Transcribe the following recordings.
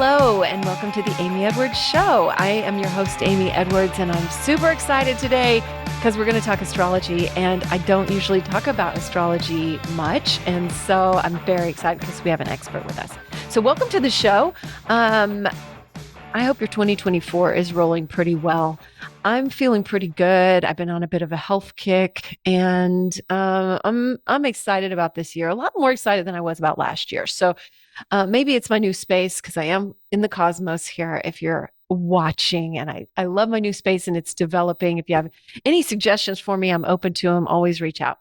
Hello, and welcome to the Amy Edwards Show. I am your host, Amy Edwards, and I'm super excited today because we're going to talk astrology, and I don't usually talk about astrology much, and so I'm very excited because we have an expert with us. So welcome to the show. I hope your 2024 is rolling pretty well. I'm feeling pretty good. I've been on a bit of a health kick, and I'm excited about this year. A lot more excited than I was about last year. So maybe it's my new space because I am in the cosmos here. If you're watching, and I love my new space and it's developing. If you have any suggestions for me, I'm open to them. Always reach out.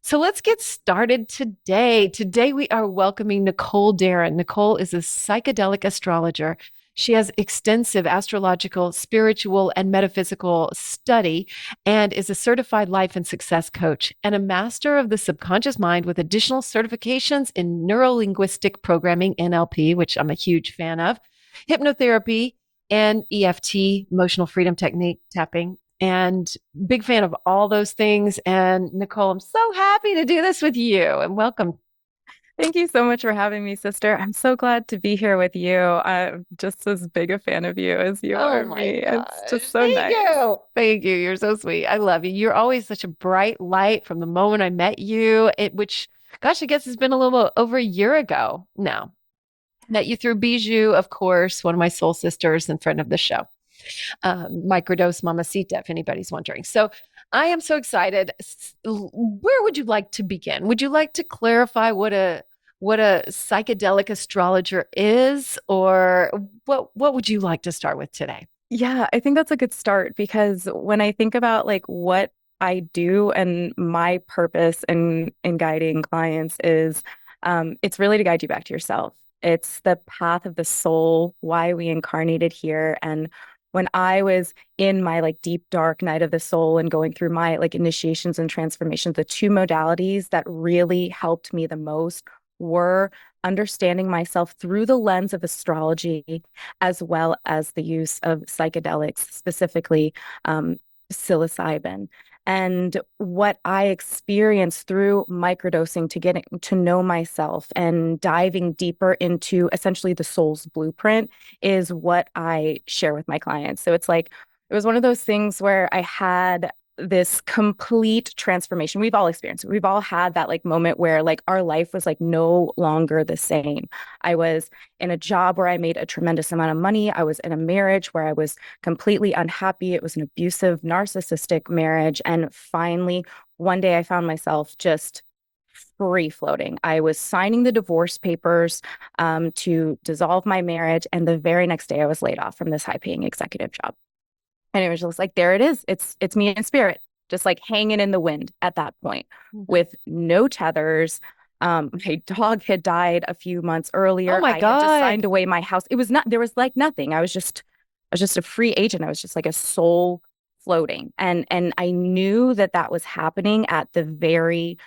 So let's get started today. Today we are welcoming Nicole Darin. Nicole is a psychedelic astrologer. She has extensive astrological, spiritual, and metaphysical study and is a certified life and success coach and a master of the subconscious mind with additional certifications in neurolinguistic programming, NLP, which I'm a huge fan of, hypnotherapy, and EFT, emotional freedom technique tapping. And big fan of all those things. And Nicole, I'm so happy to do this with you, and welcome. Thank you so much for having me, sister. I'm so glad to be here with you. I'm just as big a fan of you as you Oh are my me. It's gosh. just so Thank nice. you. Thank you. You're so sweet. I love you. You're always such a bright light from the moment I met you, which, gosh, I guess it's been a little over a year ago now. Met you through Bijou, of course, one of my soul sisters and friend of the show. Microdose Mamacita, if anybody's wondering. So I am so excited. Where would you like to begin? Would you like to clarify what a psychedelic astrologer is, or what would you like to start with today? Yeah, I think that's a good start because when I think about like what I do and my purpose in guiding clients is it's really to guide you back to yourself. It's the path of the soul, why we incarnated here. And when I was in my like deep dark night of the soul and going through my like initiations and transformations, the two modalities that really helped me the most were understanding myself through the lens of astrology as well as the use of psychedelics, specifically psilocybin. And what I experienced through microdosing to getting to know myself and diving deeper into essentially the soul's blueprint is what I share with my clients. So it's like, it was one of those things where I had this complete transformation. We've all experienced it. We've all had that like moment where like our life was like no longer the same. I was in a job where I made a tremendous amount of money. I was in a marriage where I was completely unhappy. It was an abusive, narcissistic marriage. And finally, one day I found myself just free floating. I was signing the divorce papers to dissolve my marriage. And the very next day I was laid off from this high paying executive job. And it was just like, there it is. It's me in spirit, just like hanging in the wind at that point Mhm. with no tethers. My dog had died a few months Oh earlier. my I had just God. signed away my house. It was not, there was like nothing. I was just a free agent. I was just like a soul floating. And I knew that that was happening at a very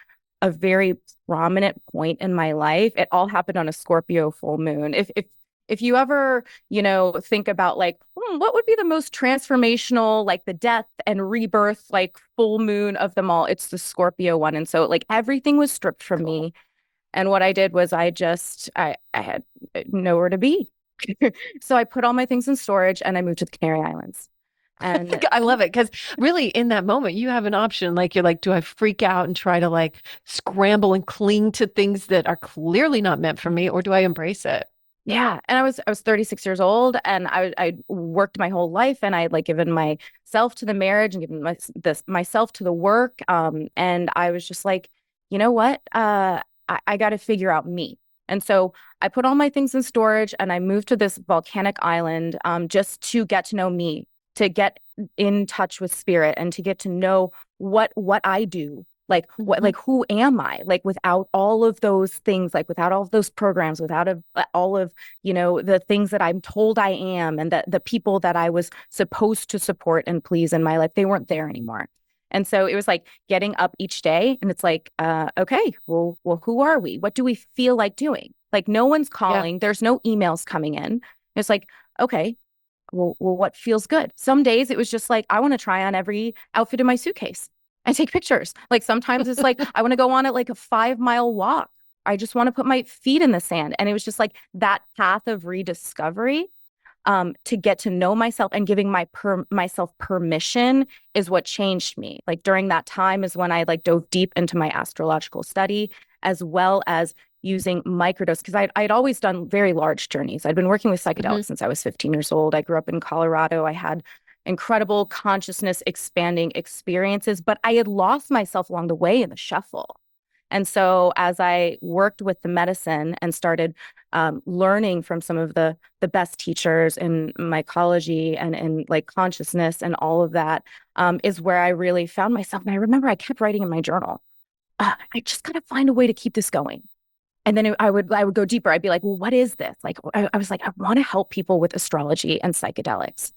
prominent point in my life. It all happened on a Scorpio full moon. If you ever, think about like, what would be the most transformational, like the death and rebirth, like full moon of them all, it's the Scorpio one. And so like everything was stripped from Cool. me. And what I did was I had nowhere to be. So I put all my things in storage and I moved to the Canary Islands. And I love it because really in that moment you have an option. Like you're like, do I freak out and try to like scramble and cling to things that are clearly not meant for me, or do I embrace it? yeah, and I was 36 years old and I worked my whole life and I had like given myself to the marriage and given myself to the work. And I was just like, you know what? I got to figure out me. And so I put all my things in storage and I moved to this volcanic island just to get to know me, to get in touch with spirit and to get to know what I do, like what, Mhm. like who am I, like without all of those things, like without all of those programs, without all of the things that I'm told I am and that the people that I was supposed to support and please in my life, they weren't there anymore. And so it was like getting up each day and it's like, okay, well, who are we? What do we feel like doing? Like no one's Yeah. calling, there's no emails coming in. It's like, okay, well, what feels good? Some days it was just like, I want to try on every outfit in my suitcase and take pictures. Like sometimes it's like, I want to go on it like a 5 mile walk. I just want to put my feet in the sand. And it was just like that path of rediscovery, to get to know myself and giving myself permission is what changed me. Like during that time is when I like dove deep into my astrological study, as well as using microdose, because I'd always done very large journeys. I'd been working with Hmm. psychedelics since I was 15 years old. I grew up in Colorado. I had incredible consciousness expanding experiences, but I had lost myself along the way in the shuffle. And so as I worked with the medicine and started learning from some of the best teachers in mycology and in like consciousness and all of that, is where I really found myself. And I remember I kept writing in my journal, I just gotta find a way to keep this going. And then I would go deeper. I'd be like, well, what is this? Like I was like, I want to help people with astrology and psychedelics.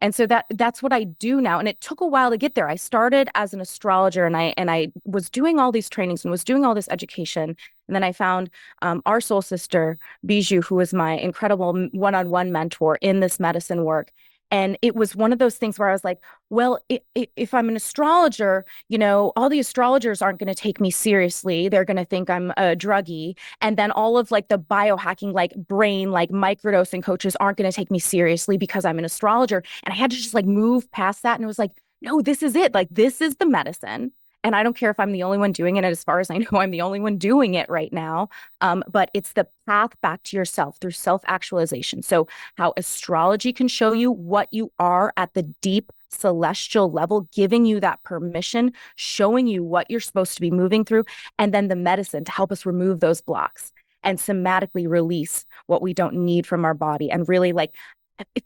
And so that's what I do now. And it took a while to get there. I started as an astrologer, and I was doing all these trainings and was doing all this education. And then I found our soul sister, Bijou, who was my incredible one-on-one mentor in this medicine work. And it was one of those things where I was like, well, if I'm an astrologer, all the astrologers aren't going to take me seriously. They're going to think I'm a druggie. And then all of like the biohacking, like brain, like microdosing coaches aren't going to take me seriously because I'm an astrologer. And I had to just like move past that. And it was like, no, this is it. Like, this is the medicine. And I don't care if I'm the only one doing it. As far as I know, I'm the only one doing it right now. But it's the path back to yourself through self-actualization. So, how astrology can show you what you are at the deep celestial level, giving you that permission, showing you what you're supposed to be moving through, and then the medicine to help us remove those blocks and somatically release what we don't need from our body and really like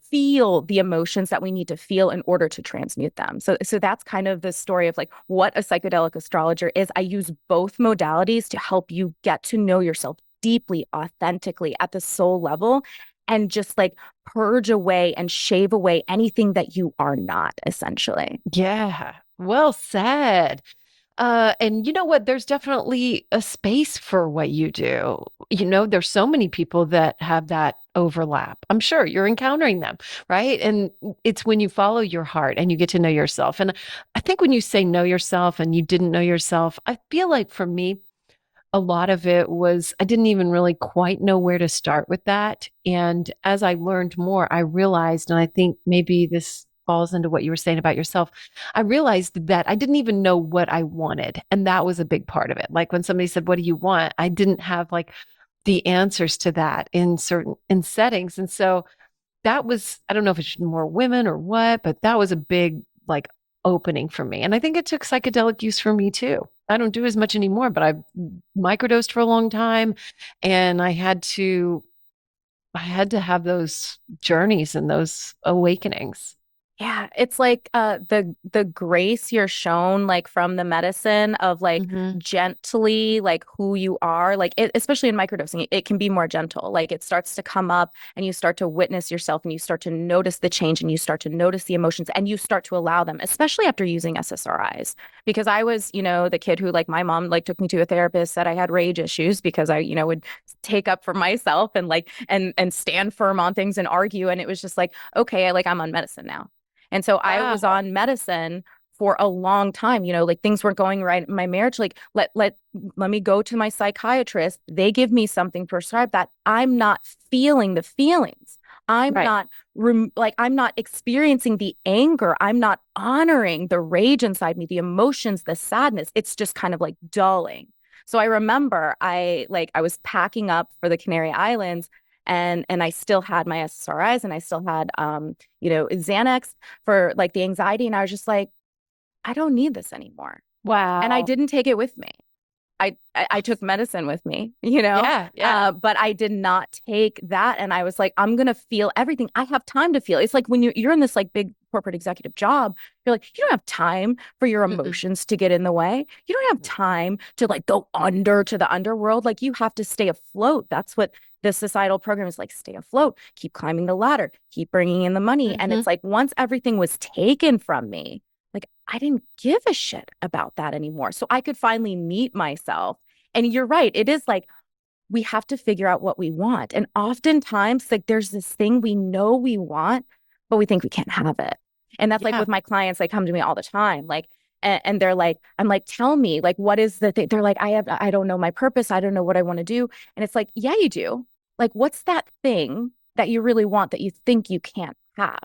feel the emotions that we need to feel in order to transmute them. So that's kind of the story of like what a psychedelic astrologer is. I use both modalities to help you get to know yourself deeply, authentically at the soul level, and just like purge away and shave away anything that you are not, essentially. Yeah, well said. And you know what? There's definitely a space for what you do. There's so many people that have that overlap. I'm sure you're encountering them, right? And it's when you follow your heart and you get to know yourself. And I think when you say know yourself and you didn't know yourself, I feel like for me, a lot of it was I didn't even really quite know where to start with that. And as I learned more, I realized, and I think maybe this falls into what you were saying about yourself, I realized that I didn't even know what I wanted. And that was a big part of it. Like when somebody said, "What do you want?" I didn't have like the answers to that in certain in settings. And so that was, I don't know if it's more women or what, but that was a big like opening for me. And I think it took psychedelic use for me too. I don't do as much anymore, but I microdosed for a long time and I had to have those journeys and those awakenings. Yeah, it's like the grace you're shown like from the medicine of like Hmm. gently like who you are, like especially in microdosing, it can be more gentle. Like it starts to come up and you start to witness yourself and you start to notice the change and you start to notice the emotions and you start to allow them, especially after using SSRIs. Because I was, the kid who like my mom like took me to a therapist, said I had rage issues because I, would take up for myself and like and stand firm on things and argue. And it was just like, okay, I'm on medicine now. And so I was Wow. on medicine for a long time, like things weren't going right in my marriage. Like let me go to my psychiatrist. They give me something prescribed that I'm not feeling the feelings. I'm Right. not I'm not experiencing the anger. I'm not honoring the rage inside me, the emotions, the sadness. It's just kind of like dulling. So I remember I was packing up for the Canary Islands, and I still had my SSRIs and I still had Xanax for like the anxiety. And I was just like, I don't need this anymore. And I Wow. didn't take it with me. I took medicine with me, Yeah. Yeah. but I did not take that. And I was like, I'm gonna feel everything. I have time to feel. It's like when you're in this like big corporate executive job, you're like, you don't have time for your Mm-mm. emotions to get in the way. You don't have time to like go under to the underworld. Like you have to stay afloat. That's what the societal program is like, stay afloat, keep climbing the ladder, keep bringing in the money. And Hmm. it's like once everything was taken from me, like I didn't give a shit about that anymore. So I could finally meet myself. And you're right. It is like we have to figure out what we want. And oftentimes, like there's this thing we know we want, but we think we can't have it. And that's like Yeah. with my clients, they come to me all the time. Like And they're like, I'm like, tell me, like, what is the thing? They're like, I don't know my purpose. I don't know what I want to do. And it's like, yeah, you do. Like, what's that thing that you really want that you think you can't have?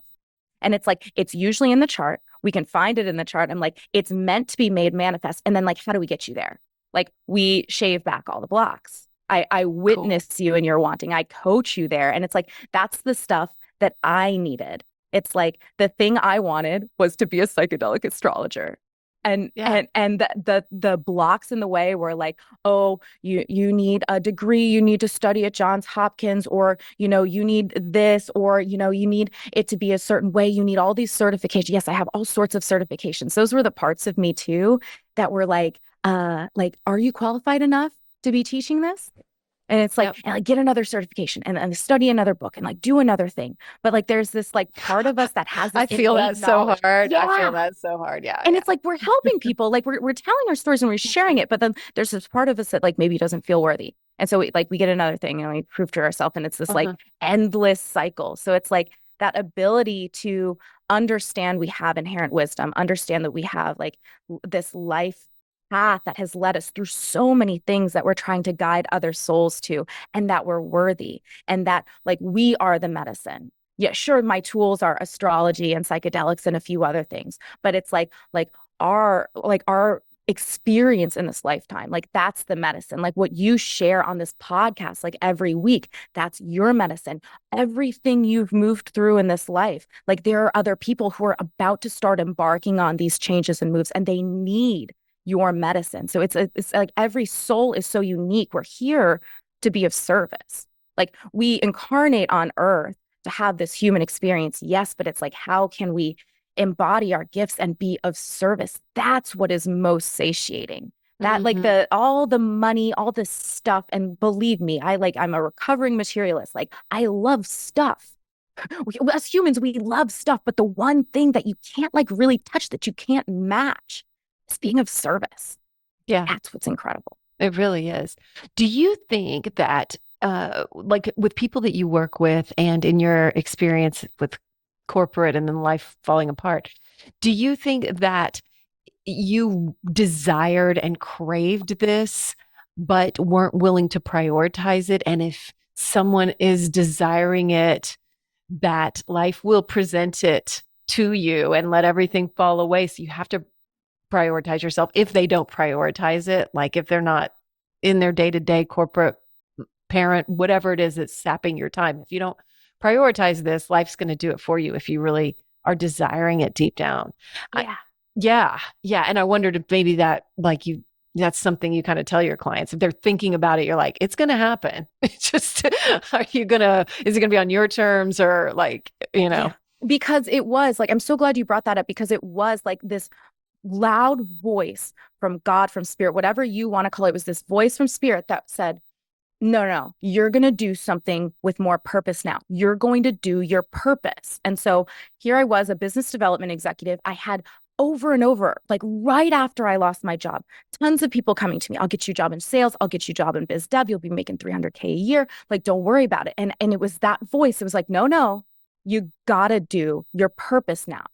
And it's like, it's usually in the chart. We can find it in the chart. I'm like, it's meant to be made manifest. And then, like, how do we get you there? Like, we shave back all the blocks. I Cool. witness you and your wanting. I coach you there. And it's like, that's the stuff that I needed. It's like the thing I wanted was to be a psychedelic astrologer. And Yeah. and the blocks in the way were like, oh, you need a degree, you need to study at Johns Hopkins, or you need this, or you need it to be a certain way, you need all these certifications. Yes, I have all sorts of certifications. Those were the parts of me too that were like, are you qualified enough to be teaching this? And it's like, Yep. and like get another certification and study another book and like do another thing. But like there's this like part of us that has this I feel innate that so knowledge. hard. I feel Yeah. that so hard. Yeah. And Yeah. it's like we're helping people, like we're telling our stories and we're sharing it, but then there's this part of us that like maybe doesn't feel worthy. And so we get another thing and we prove to ourselves, and it's this like Uh-huh. endless cycle. So it's like that ability to understand we have inherent wisdom, understand that we have like this life path that has led us through so many things that we're trying to guide other souls to, and that we're worthy, and that like we are the medicine. Yeah, sure, my tools are astrology and psychedelics and a few other things, but it's like our experience in this lifetime, like that's the medicine. Like what you share on this podcast like every week, that's your medicine. Everything you've moved through in this life, like there are other people who are about to start embarking on these changes and moves, and they need your medicine. So it's like every soul is so unique. We're here to be of service. Like we incarnate on earth to have this human experience, yes, but it's like, how can we embody our gifts and be of service? That's what is most satiating. That like Hmm. the all the money, all this stuff. And believe me, I'm a recovering materialist. Like I love stuff. As humans, we love stuff, but the one thing that you can't like really touch, that you can't match, is being of service. Yeah. That's what's incredible. It really is. Do you think that, like with people that you work with and in your experience with corporate and then life falling apart, do you think that you desired and craved this, but weren't willing to prioritize it? And if someone is desiring it, that life will present it to you and let everything fall away. So you have to prioritize yourself if they don't prioritize it, like if they're not in their day-to-day corporate parent, whatever it is that's sapping your time. If you don't prioritize this, life's going to do it for you if you really are desiring it deep down. I, Yeah. yeah, yeah. And I wondered if maybe that's something you kind of tell your clients. If they're thinking about it, you're like, it's going to happen. It's just, is it going to be on your terms or like, Yeah. Because it was like, I'm so glad you brought that up, because it was like this loud voice from God, from spirit, whatever you want to call it, was this voice from spirit that said, no, no, you're going to do something with more purpose now. You're going to do your purpose. And so here I was, a business development executive. I had over and over, like right after I lost my job, tons of people coming to me. I'll get you a job in sales. I'll get you a job in biz dev. You'll be making 300K a year. Like, don't worry about it. And it was that voice. It was like, no, no, you got to do your purpose now.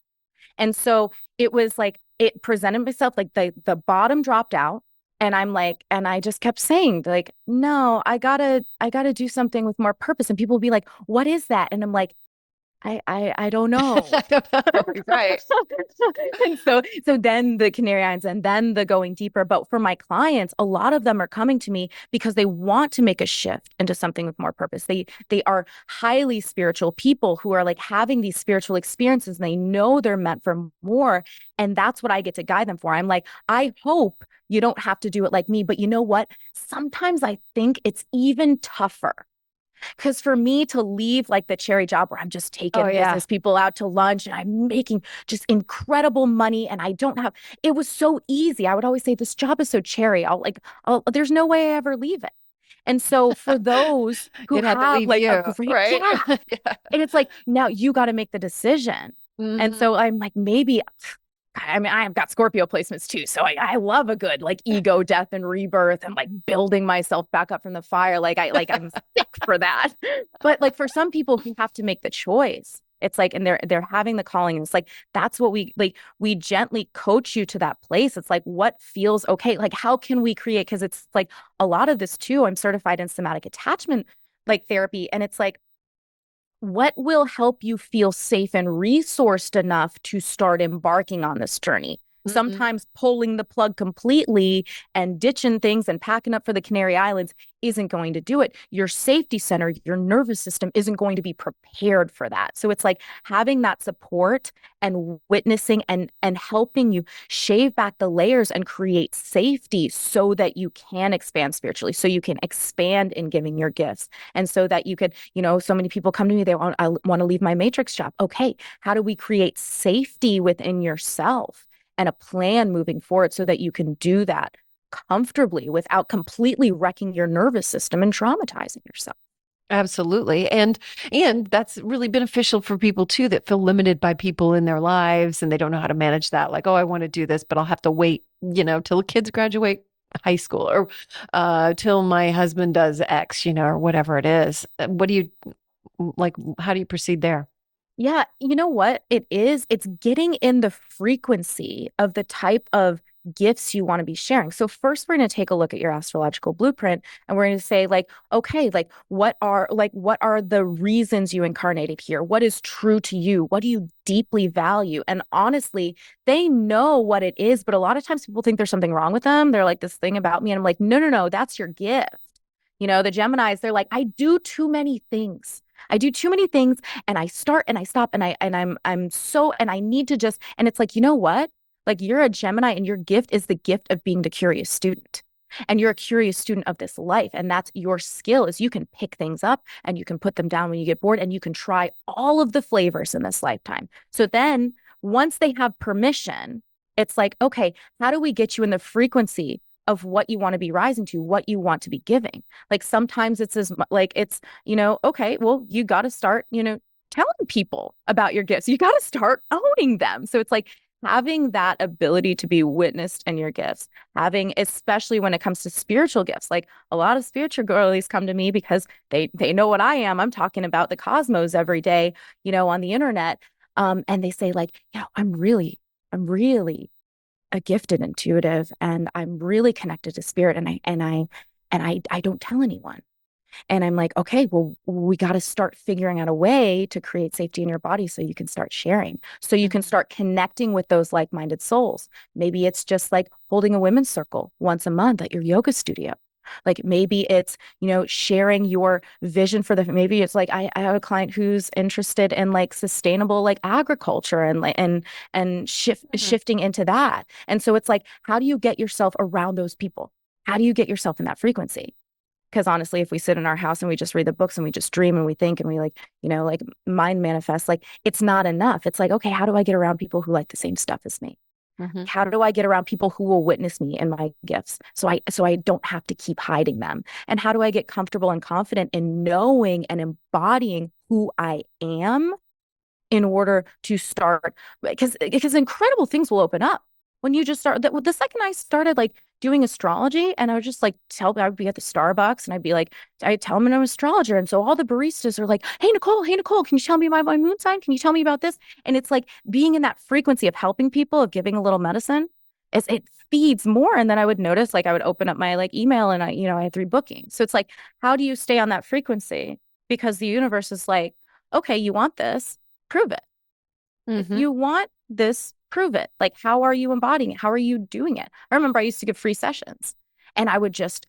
And so it was like it presented myself like the bottom dropped out, and I'm like, and I just kept saying like, no, I gotta do something with more purpose. And people will be like, what is that? And I'm like, I don't know. I don't know. Right. And so then the canary islands, and then the going deeper. But for my clients, a lot of them are coming to me because they want to make a shift into something with more purpose. They are highly spiritual people who are like having these spiritual experiences, and they know they're meant for more. And that's what I get to guide them for. I'm like, I hope you don't have to do it like me, but you know what? Sometimes I think it's even tougher, because for me to leave like the cherry job where I'm just Oh taking yeah. business people out to lunch and I'm making just incredible money, and I don't have, it was so easy. I would always say, this job is so cherry. There's no way I ever leave it. And so for those who It had to have leave like a you, great, right? yeah. Yeah. And it's like, now you got to make the decision. And Hmm. so I'm like, maybe, I mean, I have got Scorpio placements too. So I love a good like ego death and rebirth and like building myself back up from the fire. I'm sick for that. But like for some people who have to make the choice, It's like, and they're having the calling. And it's like, that's what we gently coach you to that place. It's like, what feels okay? Like, how can we create? Because it's like a lot of this too. I'm certified in somatic attachment like therapy. And it's like, what will help you feel safe and resourced enough to start embarking on this journey? Mm-hmm. Sometimes pulling the plug completely and ditching things and packing up for the Canary Islands isn't going to do it. Your safety center, your nervous system isn't going to be prepared for that. So it's like having that support and witnessing and helping you shave back the layers and create safety so that you can expand spiritually, so you can expand in giving your gifts. And so that you could, so many people come to me, I want to leave my matrix job. Okay, how do we create safety within yourself and a plan moving forward so that you can do that comfortably without completely wrecking your nervous system and traumatizing yourself? Absolutely. And that's really beneficial for people too that feel limited by people in their lives and they don't know how to manage that. Like, oh, I want to do this, but I'll have to wait, till the kids graduate high school or till my husband does X, or whatever it is. What do you like? How do you proceed there? Yeah, you know what it is? It's getting in the frequency of the type of gifts you want to be sharing. So first we're going to take a look at your astrological blueprint and we're going to say like, okay, what are the reasons you incarnated here? What is true to you? What do you deeply value? And honestly, they know what it is, but a lot of times people think there's something wrong with them. They're like this thing about me and I'm like, no, no, no, that's your gift. The Geminis, they're like, I do too many things. I do too many things and I start and I stop and I need to just and it's like, you know what? Like you're a Gemini and your gift is the gift of being the curious student. And you're a curious student of this life. And that's your skill is you can pick things up and you can put them down when you get bored and you can try all of the flavors in this lifetime. So then once they have permission, it's like, okay, how do we get you in the frequency of what you want to be rising to, what you want to be giving? Like sometimes it's like it's, okay, well, you got to start, telling people about your gifts. You got to start owning them. So it's like having that ability to be witnessed in your gifts, having, especially when it comes to spiritual gifts, like a lot of spiritual girlies come to me because they know what I am. I'm talking about the cosmos every day, on the internet. And they say like, I'm really a gifted intuitive and I'm really connected to spirit and I don't tell anyone. And I'm like, okay, well, we got to start figuring out a way to create safety in your body so you can start sharing, so you can Mhm. start connecting with those like-minded souls. Maybe it's just like holding a women's circle once a month at your yoga studio. Like maybe it's, sharing your vision for maybe it's like I have a client who's interested in like sustainable like agriculture and like and Mhm. shifting into that. And so it's like, how do you get yourself around those people? How do you get yourself in that frequency? Because honestly, if we sit in our house and we just read the books and we just dream and we think and we like, like mind manifest, like it's not enough. It's like, okay, how do I get around people who like the same stuff as me? Mhm. How do I get around people who will witness me and my gifts so I don't have to keep hiding them? And how do I get comfortable and confident in knowing and embodying who I am in order to start because incredible things will open up when you just start the second I started like doing astrology and I would just like I would be at the Starbucks and I tell them I'm an astrologer and so all the baristas are like, hey Nicole, can you tell me my moon sign, can you tell me about this? And it's like being in that frequency of helping people, of giving a little medicine, it feeds more. And then I would notice like I would open up my like email and I had 3 bookings. So it's like, how do you stay on that frequency? Because the universe is like, okay, you want this, prove it. If Mhm. you want this, prove it. Like, how are you embodying it? How are you doing it? I remember I used to give free sessions and I would just,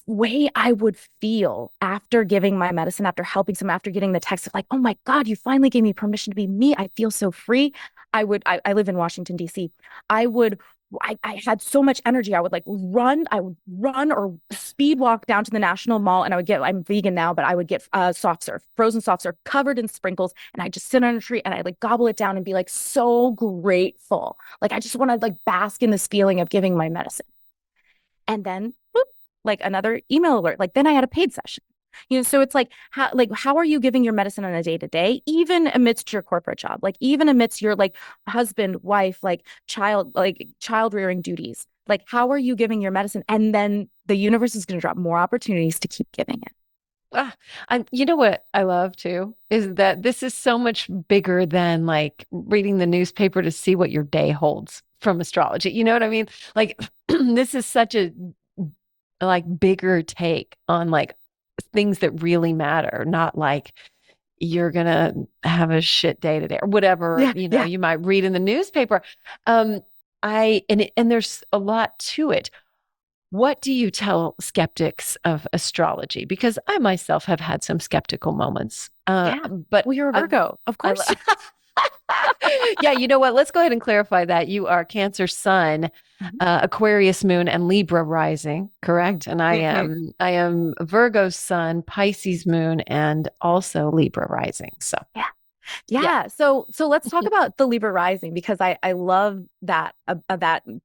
way I would feel after giving my medicine, after helping someone, after getting the text of like, oh my God, you finally gave me permission to be me. I feel so free. I live in Washington, D.C. I would, I had so much energy. I would run or speed walk down to the National Mall and I'm vegan now, but I would get soft serve, frozen soft serve covered in sprinkles. And I just sit on a tree and I like gobble it down and be like so grateful. Like, I just want to like bask in this feeling of giving my medicine. And then boop, like another email alert. Like then I had a paid session. So it's like how are you giving your medicine on a day to day, even amidst your corporate job, like even amidst your like husband, wife, like child rearing duties, like how are you giving your medicine? And then the universe is going to drop more opportunities to keep giving it. And you know what I love too is that this is so much bigger than like reading the newspaper to see what your day holds from astrology. You know what I mean? Like this is such a like bigger take on like things that really matter, not like you're gonna have a shit day today or whatever, Yeah, you know, yeah, you might read in the newspaper. Um, and there's a lot to it. What do you tell skeptics of astrology? Because I myself have had some skeptical moments. yeah. But Well, you're a I, Virgo, of I, course. yeah, you know what? Let's go ahead and clarify that you are Cancer Sun, Mhm. Aquarius Moon, and Libra rising, Mm, correct? And mhm. I am Virgo Sun, Pisces Moon, and also Libra rising. So Yeah. yeah, Yeah. So let's talk about the Libra rising because I love that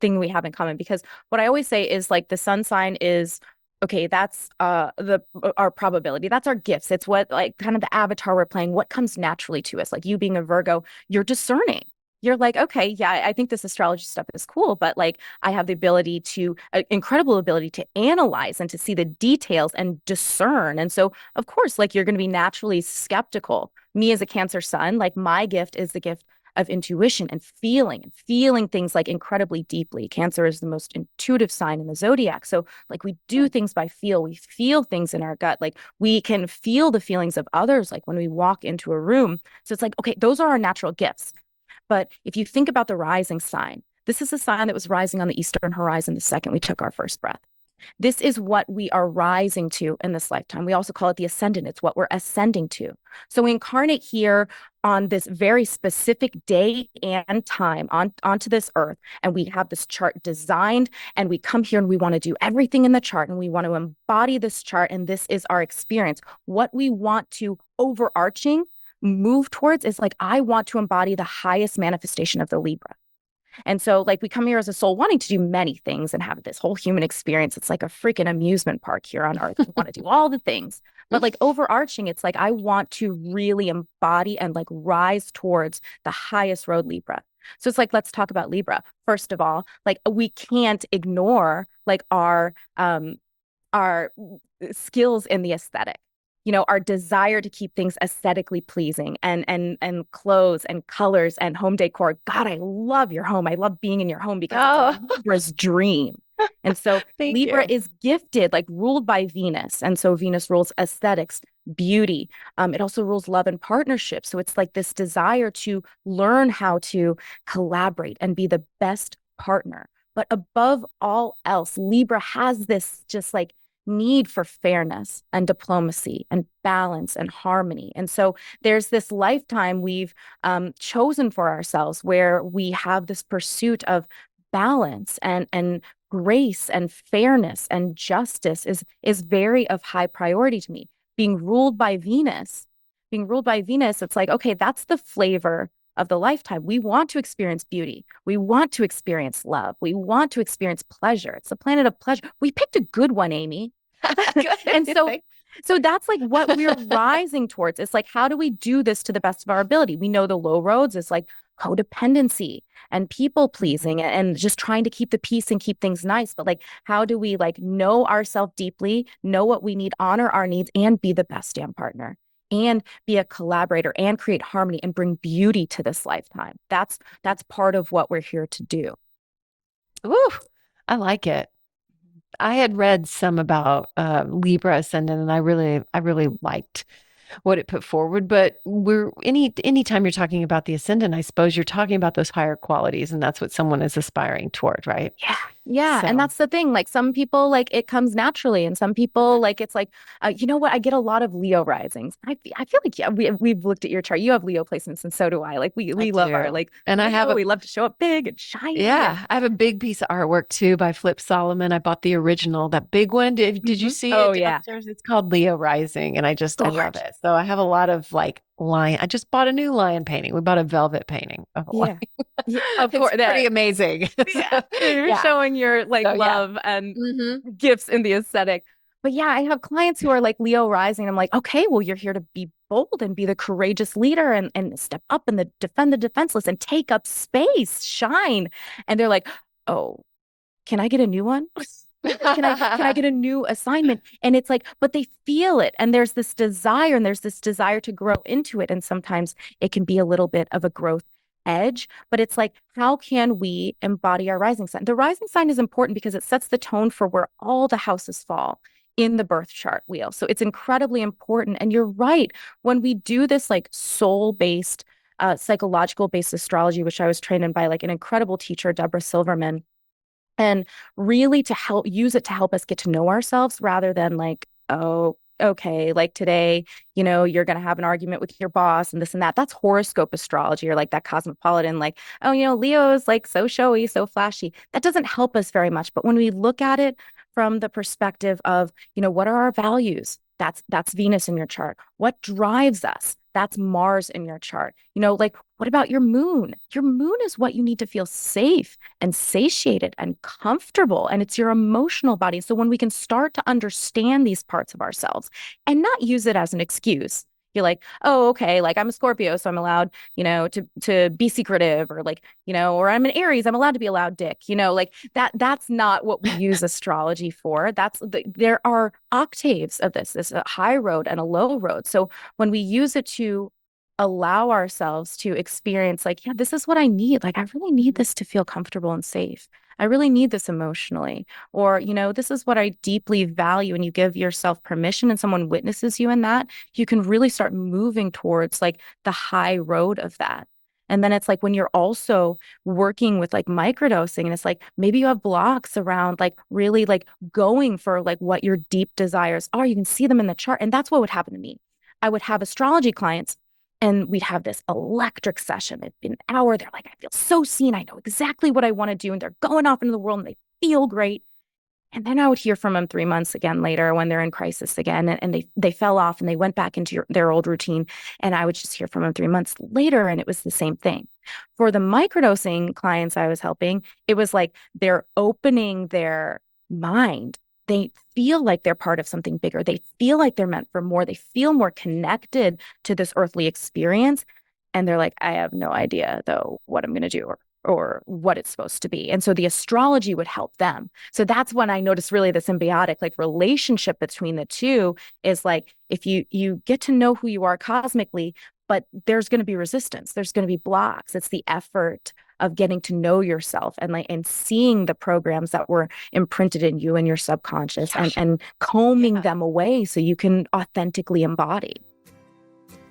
thing we have in common because what I always say is like the sun sign is okay, that's the our probability. That's our gifts. It's what like kind of the avatar we're playing, what comes naturally to us. Like you being a Virgo, you're discerning. You're like, okay, yeah, I think this astrology stuff is cool, but like I have the ability to, incredible ability to analyze and to see the details and discern. And so, of course, like you're going to be naturally skeptical. Me as a Cancer sun, like my gift is the gift of intuition and feeling things like incredibly deeply. Cancer is the most intuitive sign in the zodiac. So, like, we do things by feel, we feel things in our gut. Like, we can feel the feelings of others, like when we walk into a room. So, it's like, okay, those are our natural gifts. But if you think about the rising sign, this is a sign that was rising on the eastern horizon the second we took our first breath. This is what we are rising to in this lifetime. We also call it the ascendant. It's what we're ascending to. So we incarnate here on this very specific day and time onto this earth. And we have this chart designed, and we come here and we want to do everything in the chart and we want to embody this chart. And this is our experience. What we want to overarching move towards is like, I want to embody the highest manifestation of the Libra. And so, like, we come here as a soul wanting to do many things and have this whole human experience. It's like a freaking amusement park here on earth. We want to do all the things. But, like, overarching, it's like I want to really embody and like rise towards the highest road, Libra. So it's like, let's talk about Libra. First of all, like, we can't ignore like our skills in the aesthetic, our desire to keep things aesthetically pleasing and clothes and colors and home decor. God, I love your home. I love being in your home because it's a oh, Libra's dream. And so thank Libra you. is gifted, like ruled by Venus. And so Venus rules aesthetics, beauty. It also rules love and partnership. So it's like this desire to learn how to collaborate and be the best partner. But above all else, Libra has this just like need for fairness and diplomacy and balance and harmony. And so there's this lifetime we've chosen for ourselves where we have this pursuit of balance and grace and fairness and justice is very of high priority to me. Being ruled by Venus, being ruled by Venus, it's like, okay, that's the flavor of the lifetime. We want to experience beauty. We want to experience love. We want to experience pleasure. It's the planet of pleasure. We picked a good one, Amy. And Good. so that's like what we're rising towards. It's like, how do we do this to the best of our ability? We know the low roads is like codependency and people pleasing and just trying to keep the peace and keep things nice. But like, how do we like know ourselves deeply, know what we need, honor our needs, and be the best damn partner? And be a collaborator and create harmony and bring beauty to this lifetime. That's part of what we're here to do. Ooh, I like it. I had read some about Libra ascendant, and I really liked what it put forward. But we're anytime you're talking about the ascendant, I suppose you're talking about those higher qualities, and that's what someone is aspiring toward, right? Yeah. Yeah. And So, that's the thing. Like some people, like it comes naturally, and some people, like it's like, you know what? I get a lot of Leo risings. I feel like, yeah, we've looked at your chart. You have Leo placements, and so do I. Like I we love our do, like and I have Leo. a We love to show up big and shiny. And yeah, I have a big piece of artwork too by Flip Solomon. I bought the original, that big one. Did you Mhm. see Oh it yeah. downstairs? It's called Leo Rising, and I love Gorge. it. So I have a lot of like lion. I just bought a new lion painting. We bought a velvet painting of a lion. Yeah. Yeah. Of It's course. pretty That amazing. Yeah. So You're yeah. showing your like So yeah. love and Hmm. gifts in the aesthetic. But yeah, I have clients who are like Leo rising. I'm like, okay, well, you're here to be bold and be the courageous leader and step up and defend the defenseless and take up space, shine. And they're like, oh, can I get a new one? Can I get a new assignment? And it's like, but they feel it. And there's this desire to grow into it. And sometimes it can be a little bit of a growth edge, but it's like, how can we embody our rising sign? The rising sign is important because it sets the tone for where all the houses fall in the birth chart wheel. So it's incredibly important. And you're right. When we do this like soul-based, psychological based astrology, which I was trained in by like an incredible teacher, Deborah Silverman, and really to use it to help us get to know ourselves rather than like, oh, okay, like today, you're going to have an argument with your boss and this and that. That's horoscope astrology, or like that cosmopolitan, like, oh, Leo's like so showy, so flashy. That doesn't help us very much. But when we look at it from the perspective of, what are our values? That's Venus in your chart. What drives us? That's Mars in your chart. Like, what about your moon? Your moon is what you need to feel safe and satiated and comfortable. And it's your emotional body. So when we can start to understand these parts of ourselves and not use it as an excuse, you're like, oh, okay, like I'm a Scorpio, so I'm allowed, to be secretive, or like, or I'm an Aries, I'm allowed to be a loud dick, like that's not what we use astrology for. There are octaves of this. There's a high road and a low road. So when we use it to allow ourselves to experience like, yeah, this is what I need. Like, I really need this to feel comfortable and safe. I really need this emotionally. Or, this is what I deeply value. And you give yourself permission and someone witnesses you in that, you can really start moving towards like the high road of that. And then it's like when you're also working with like microdosing, and it's like maybe you have blocks around like really like going for like what your deep desires are. You can see them in the chart. And that's what would happen to me. I would have astrology clients and we'd have this electric session. It'd be an hour. They're like, I feel so seen. I know exactly what I want to do. And they're going off into the world and they feel great. And then I would hear from them 3 months again later when they're in crisis again. And they fell off and they went back into their old routine. And I would just hear from them 3 months later. And it was the same thing. For the microdosing clients I was helping, it was like they're opening their mind. They feel like they're part of something bigger. They feel like they're meant for more. They feel more connected to this earthly experience. And they're like, I have no idea, though, what I'm going to do or what it's supposed to be. And so the astrology would help them. So that's when I noticed really the symbiotic like relationship between the two is like, if you get to know who you are cosmically, but there's going to be resistance. There's going to be blocks. It's the effort of getting to know yourself and seeing the programs that were imprinted in you and your subconscious and combing them away so you can authentically embody.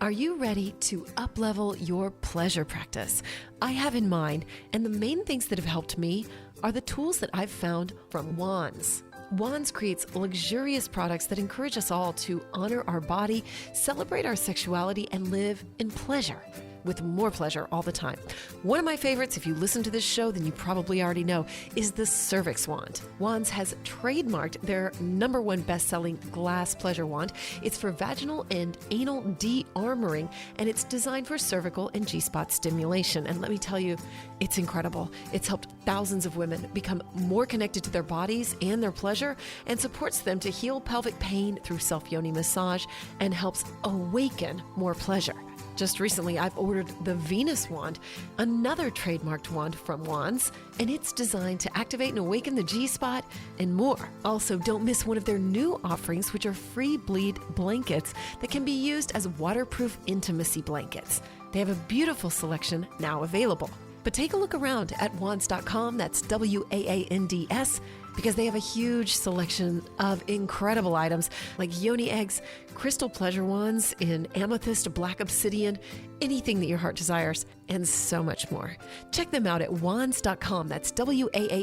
Are you ready to up-level your pleasure practice? I have in mind, and the main things that have helped me are the tools that I've found from Wands. Wands creates luxurious products that encourage us all to honor our body, celebrate our sexuality, and live in pleasure, with more pleasure all the time. One of my favorites, if you listen to this show, then you probably already know, is the Cervix Wand. Wands has trademarked their #1 best-selling glass pleasure wand. It's for vaginal and anal de-armoring, and it's designed for cervical and G-spot stimulation. And let me tell you, it's incredible. It's helped thousands of women become more connected to their bodies and their pleasure, and supports them to heal pelvic pain through self-yoni massage, and helps awaken more pleasure. Just recently, I've ordered the Venus wand, another trademarked wand from Wands, and it's designed to activate and awaken the G-spot and more. Also, don't miss one of their new offerings, which are free bleed blankets that can be used as waterproof intimacy blankets. They have a beautiful selection now available. But take a look around at wands.com, that's WAANDS, because they have a huge selection of incredible items like yoni eggs, crystal pleasure wands in amethyst, black obsidian, anything that your heart desires, and so much more. Check them out at wands.com, that's WAANDS.com,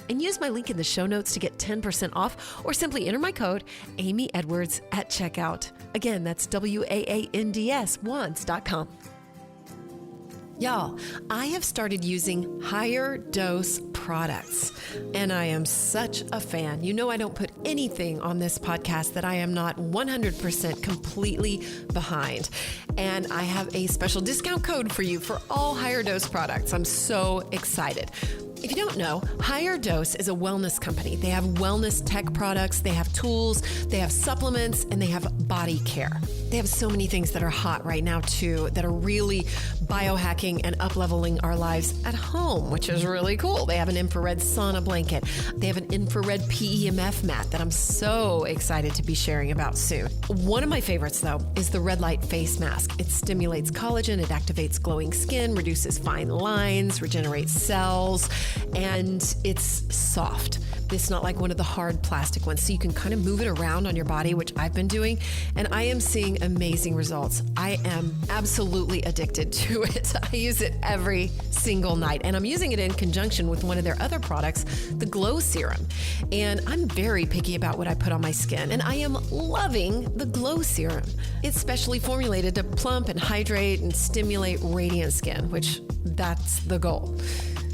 and use my link in the show notes to get 10% off, or simply enter my code Amy Edwards at checkout. Again, that's WAANDS, wands.com. Y'all, I have started using higher dose products, and I am such a fan. You know I don't put anything on this podcast that I am not 100% completely behind. And I have a special discount code for you for all higher dose products. I'm so excited. If you don't know, Higher Dose is a wellness company. They have wellness tech products, they have tools, they have supplements, and they have body care. They have so many things that are hot right now too, that are really biohacking and up-leveling our lives at home, which is really cool. They have an infrared sauna blanket. They have an infrared PEMF mat that I'm so excited to be sharing about soon. One of my favorites though is the red light face mask. It stimulates collagen, it activates glowing skin, reduces fine lines, regenerates cells, and it's soft. It's not like one of the hard plastic ones, so you can kind of move it around on your body, which I've been doing, and I am seeing amazing results. I am absolutely addicted to it. I use it every single night, and I'm using it in conjunction with one of their other products, the Glow Serum. And I'm very picky about what I put on my skin, and I am loving the Glow Serum. It's specially formulated to plump and hydrate and stimulate radiant skin, which that's the goal.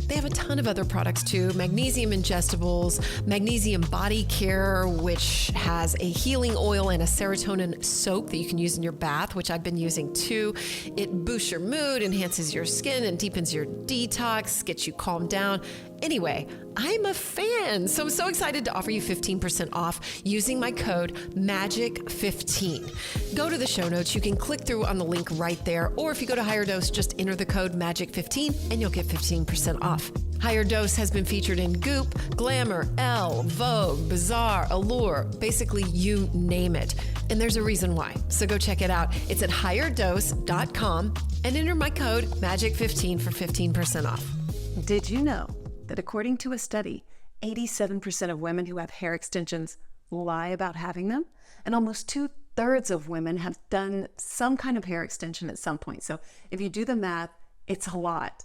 They have a ton of other products too, magnesium ingestibles, magnesium body care, which has a healing oil and a serotonin soap that you can use in your bath, which I've been using too. It boosts your mood, enhances your skin, and deepens your detox, gets you calmed down. Anyway, I'm a fan, so I'm so excited to offer you 15% off using my code MAGIC15. Go to the show notes. You can click through on the link right there, or if you go to Higher Dose, just enter the code MAGIC15 and you'll get 15% off. Higher Dose has been featured in Goop, Glamour, Elle, Vogue, Bazaar, Allure, basically you name it. And there's a reason why. So go check it out. It's at higherdose.com and enter my code MAGIC15 for 15% off. Did you know that according to a study, 87% of women who have hair extensions lie about having them? And almost 2/3 of women have done some kind of hair extension at some point. So if you do the math, it's a lot.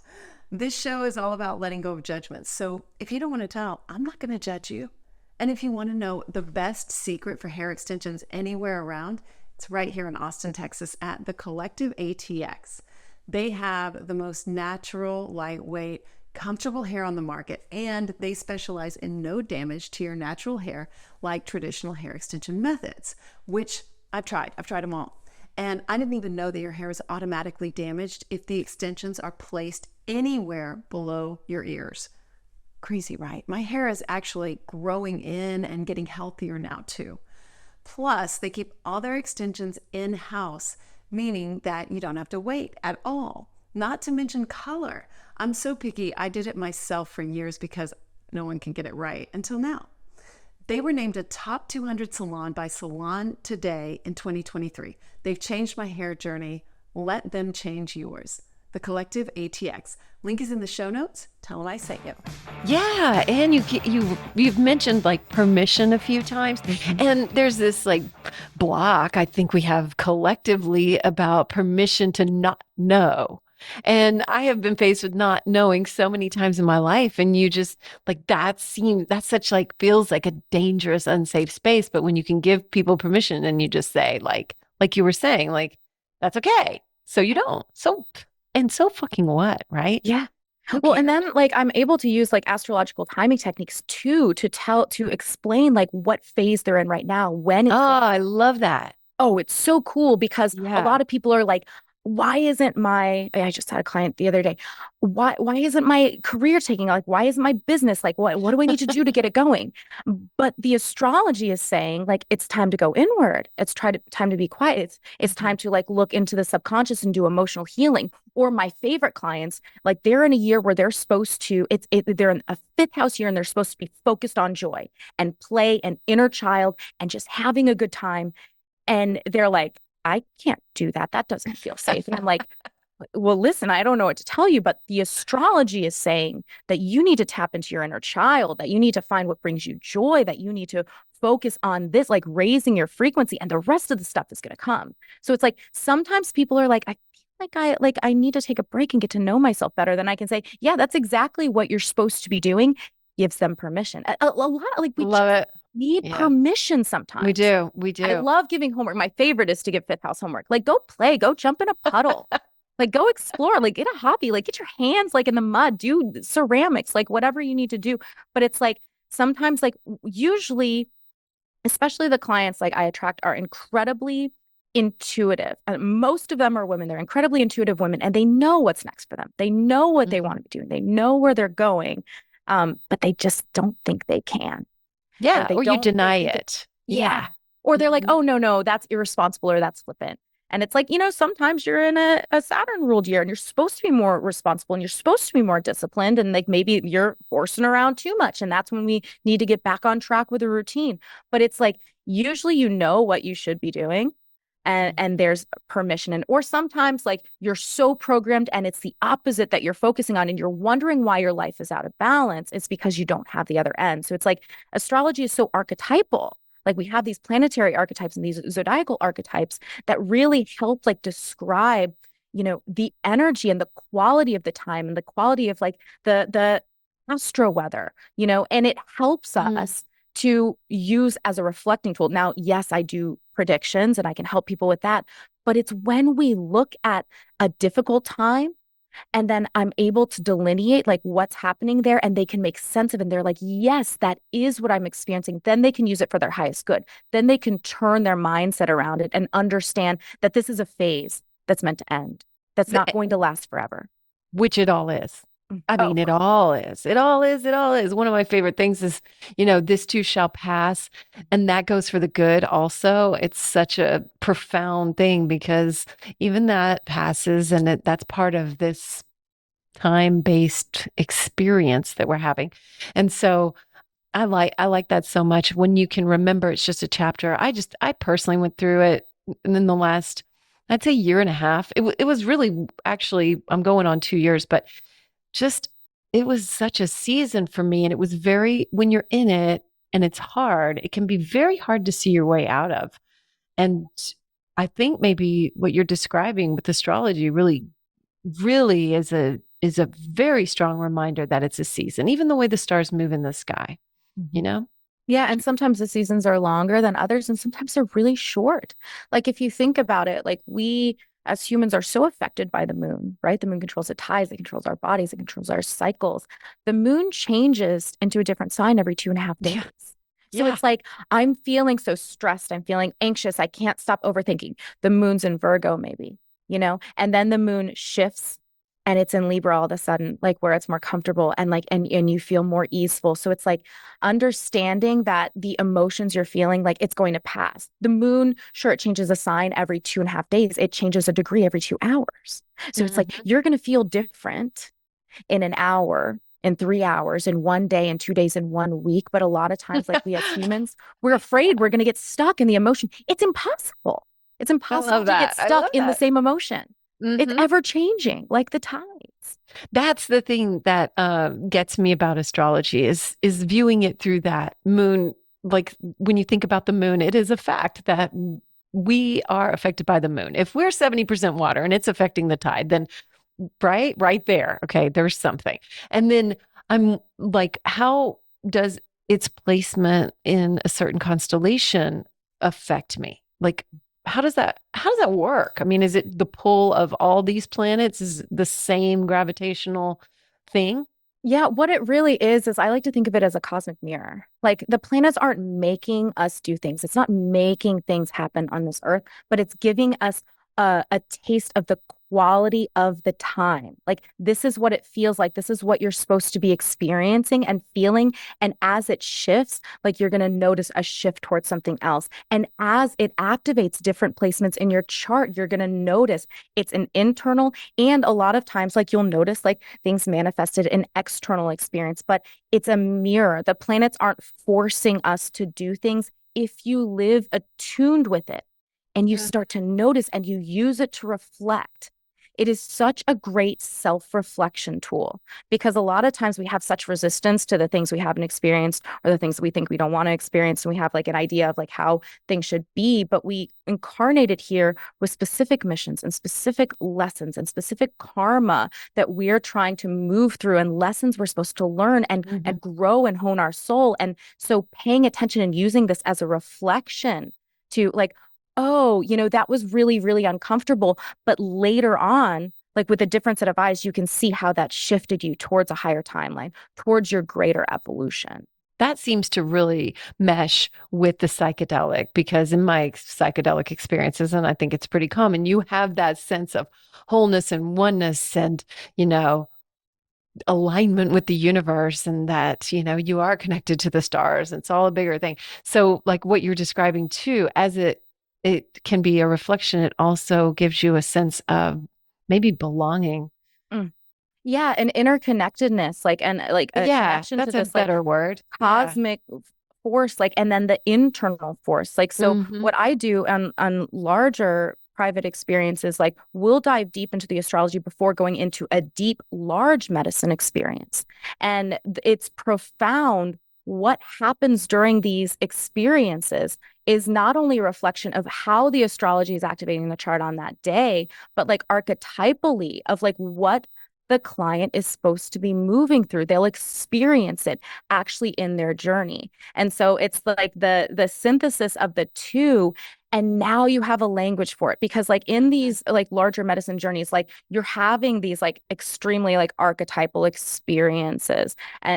This show is all about letting go of judgments. So if you don't want to tell, I'm not going to judge you. And if you want to know the best secret for hair extensions anywhere around, it's right here in Austin, Texas at the Collective ATX. They have the most natural, lightweight, comfortable hair on the market, and they specialize in no damage to your natural hair like traditional hair extension methods, which I've tried them all. And I didn't even know that your hair is automatically damaged if the extensions are placed anywhere below your ears. Crazy, right? My hair is actually growing in and getting healthier now too. Plus, they keep all their extensions in-house, meaning that you don't have to wait at all. Not to mention color. I'm so picky, I did it myself for years because no one can get it right until now. They were named a top 200 salon by Salon Today in 2023. They've changed my hair journey. Let them change yours. The Collective ATX. Link is in the show notes. Tell them I sent you. Yeah, and you've mentioned like permission a few times, and there's this like block I think we have collectively about permission to not know. And I have been faced with not knowing so many times in my life, and you just like that such like feels like a dangerous, unsafe space. But when you can give people permission and you just say like you were saying, like that's okay, so you don't. So fucking what, right? Yeah. Who Well, and cares? then like I'm able to use like astrological timing techniques too to explain like what phase they're in right now, when Oh, it's going. I love that. Oh, it's so cool because a Yeah. lot of people are like, why isn't I just had a client the other day. Why isn't my career taking, like, why isn't my business, like, what do I need to do to get it going? But the astrology is saying, like, it's time to go inward. It's time to be quiet. It's time to like look into the subconscious and do emotional healing. Or my favorite clients, like they're in a year where they're supposed to, they're in a fifth house year and they're supposed to be focused on joy and play and inner child and just having a good time. And they're like, I can't do that. That doesn't feel safe. And I'm like, well, listen, I don't know what to tell you, but the astrology is saying that you need to tap into your inner child, that you need to find what brings you joy, that you need to focus on this, like raising your frequency, and the rest of the stuff is going to come. So it's like sometimes people are like, I feel like I need to take a break and get to know myself better. Then I can say, yeah, that's exactly what you're supposed to be doing. Gives them permission. A lot, like we Love just it. need Yeah. permission sometimes. We do. We I do. love giving homework. My favorite is to give fifth house homework. Like, go play, go jump in a puddle, like, go explore, like, get a hobby, like, get your hands like in the mud, do ceramics, like, whatever you need to do. But it's like sometimes, like, usually, especially the clients like I attract are incredibly intuitive. And most of them are women. They're incredibly intuitive women, and they know what's next for them. They know what they want to be doing. They know where they're going. but they just don't think they can. And Yeah. they Or you don't, they deny think it, it. yeah. Yeah. Or they're like, Mhm. oh, no, no, that's irresponsible or that's flippant. And it's like, sometimes you're in a Saturn ruled year and you're supposed to be more responsible and you're supposed to be more disciplined. And like maybe you're forcing around too much. And that's when we need to get back on track with a routine. But it's like, usually what you should be doing. And there's permission. And or sometimes like you're so programmed and it's the opposite that you're focusing on and you're wondering why your life is out of balance. It's because you don't have the other end. So it's like astrology is so archetypal. Like we have these planetary archetypes and these zodiacal archetypes that really help like describe, the energy and the quality of the time and the quality of like the astro weather, and it helps Mhm. us to use as a reflecting tool. Now, yes, I do predictions and I can help people with that, but it's when we look at a difficult time and then I'm able to delineate like what's happening there and they can make sense of it. And they're like, yes, that is what I'm experiencing. Then they can use it for their highest good. Then they can turn their mindset around it and understand that this is a phase that's meant to end, that's not going to last forever. Which it all is. I Oh, mean, it all is. It all is. It all is. One of my favorite things is, this too shall pass. And that goes for the good also. It's such a profound thing because even that passes and that's part of this time-based experience that we're having. And so I like that so much when you can remember it's just a chapter. I personally went through it in the last, I'd say year and a half. It was really actually I'm going on 2 years, but just it was such a season for me. And it was very, when you're in it and it's hard, it can be very hard to see your way out of. And I think maybe what you're describing with astrology really is a very strong reminder that it's a season, even the way the stars move in the sky, you know? yeah, and sometimes the seasons are longer than others, and sometimes they're really short. Like if you think about it, like we as humans are so affected by the moon, right? The moon controls the tides, it controls our bodies, it controls our cycles. The moon changes into a different sign every 2.5 days. Yeah. So Yeah. it's like I'm feeling so stressed, I'm feeling anxious, I can't stop overthinking. The moon's in Virgo, maybe, and then the moon shifts and it's in Libra all of a sudden, like where it's more comfortable and like and you feel more easeful. So it's like understanding that the emotions you're feeling, like it's going to pass. The moon, sure, it changes a sign every 2.5 days. It changes a degree every 2 hours. So it's like Mhm. you're going to feel different in an hour, in 3 hours, in one day, in 2 days, in one week. But a lot of times, like we as humans, we're afraid we're going to get stuck in the emotion. It's impossible. It's I impossible love to get that. I stuck love in the that. same emotion. It's Hmm. ever changing, like the tides. That's the thing that gets me about astrology is viewing it through that moon. Like when you think about the moon, it is a fact that we are affected by the moon. If we're 70% water and it's affecting the tide, then right there, okay, there's something. And then I'm like, how does its placement in a certain constellation affect me? Like, how does that work? I mean, is it the pull of all these planets is the same gravitational thing? Yeah, what it really is I like to think of it as a cosmic mirror. Like the planets aren't making us do things. It's not making things happen on this earth, but it's giving us a taste of the quality of the time. Like this is what it feels like. This is what you're supposed to be experiencing and feeling. And as it shifts, like you're going to notice a shift towards something else. And as it activates different placements in your chart, you're going to notice it's an internal and a lot of times, like you'll notice like things manifested in external experience, but it's a mirror. The planets aren't forcing us to do things. If you live attuned with it and you start to notice and you use it to reflect, it is such a great self-reflection tool because a lot of times we have such resistance to the things we haven't experienced or the things that we think we don't want to experience. And we have like an idea of like how things should be, but we incarnated here with specific missions and specific lessons and specific karma that we're trying to move through and lessons we're supposed to learn and Mhm. grow and hone our soul. And so paying attention and using this as a reflection to like, oh, that was really, really uncomfortable. But later on, like with a different set of eyes, you can see how that shifted you towards a higher timeline, towards your greater evolution. That seems to really mesh with the psychedelic because in my psychedelic experiences, and I think it's pretty common, you have that sense of wholeness and oneness and, you know, alignment with the universe and that, you are connected to the stars. It's all a bigger thing. So like what you're describing too, as it can be a reflection, it also gives you a sense of maybe belonging. Mm. Yeah, and interconnectedness, like, and like a Yeah, connection to that's a this like better word. Yeah. cosmic force, like, and then the internal force. Like, so Hmm. what I do on larger private experiences, like, we'll dive deep into the astrology before going into a deep, large medicine experience. And it's profound. What happens during these experiences is not only a reflection of how the astrology is activating the chart on that day, but like archetypally of like what the client is supposed to be moving through. They'll experience it actually in their journey. And so it's like the synthesis of the two. And now you have a language for it, because like in these like larger medicine journeys, like you're having these like extremely like archetypal experiences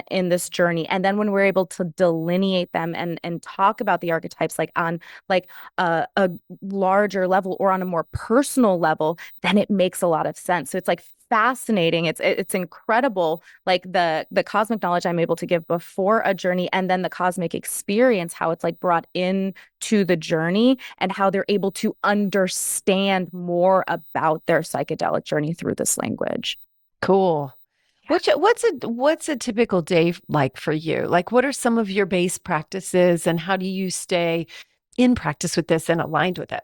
in this journey. And then when we're able to delineate them and talk about the archetypes like on like a larger level or on a more personal level, then it makes a lot of sense. So it's like fascinating. It's incredible, like the cosmic knowledge I'm able to give before a journey, and then the cosmic experience, how it's like brought in to the journey, and how they're able to understand more about their psychedelic journey through this language. Cool. What's a typical day like for you? Like what are some of your base practices and how do you stay in practice with this and aligned with it?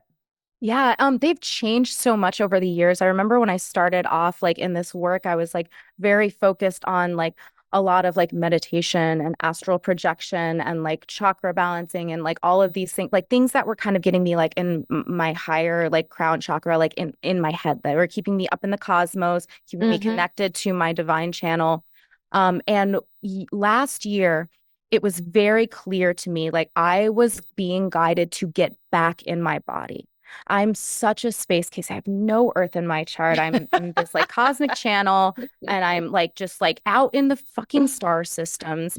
Yeah, they've changed so much over the years. I remember when I started off like in this work, I was like very focused on like a lot of like meditation and astral projection and like chakra balancing and like all of these things, like things that were kind of getting me like in my higher like crown chakra, like in my head, that were keeping me up in the cosmos, keeping me Hmm. connected to my divine channel. And last year, it was very clear to me, like I was being guided to get back in my body. I'm such a space case. I have no earth in my chart. I'm this like cosmic channel, and I'm like just like out in the fucking star systems.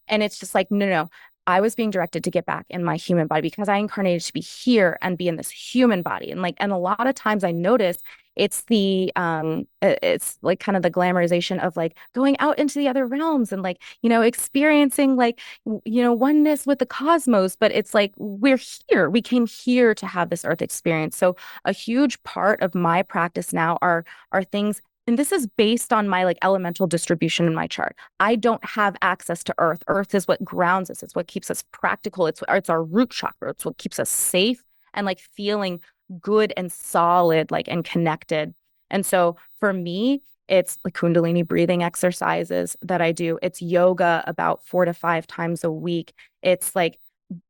And it's just like, no, no, no. I was being directed to get back in my human body because I incarnated to be here and be in this human body. And like, and a lot of times I notice it's like kind of the glamorization of like going out into the other realms and like, experiencing like oneness with the cosmos. But it's like we're here. We came here to have this earth experience. So a huge part of my practice now are things, and this is based on my like elemental distribution in my chart. I don't have access to earth. Earth is what grounds us. It's what keeps us practical. It's our root chakra. It's what keeps us safe and like feeling good and solid, like, and connected. And so for me, it's like Kundalini breathing exercises that I do. It's yoga about 4 to 5 times a week. It's like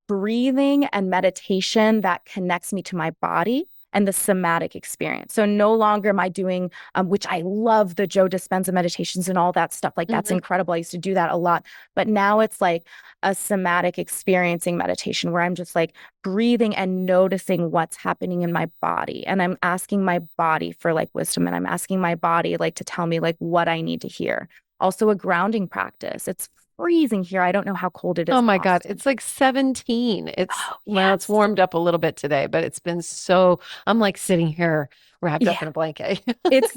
breathing and meditation that connects me to my body and the somatic experience. So no longer am I doing, which I love, the Joe Dispenza meditations and all that stuff. Like that's Hmm. incredible. I used to do that a lot. But now it's like a somatic experiencing meditation where I'm just like breathing and noticing what's happening in my body. And I'm asking my body for like wisdom, and I'm asking my body like to tell me like what I need to hear. Also a grounding practice. It's freezing here. I don't know how cold it is Oh in my God, Austin. it's like 17. Oh, Well, it's yes. warmed up a little bit today, but it's been so, I'm like sitting here wrapped up Yeah. in a blanket. It's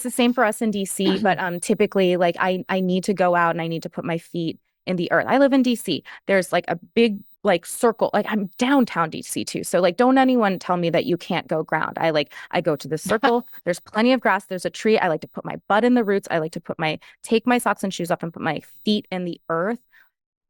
the same for us in DC, but typically like I need to go out and I need to put my feet in the earth. I live in DC. There's like a big like circle. Like I'm downtown DC too. So like don't anyone tell me that you can't go ground. I go to the circle. There's plenty of grass. There's a tree. I like to put my butt in the roots. I like to take my socks and shoes off and put my feet in the earth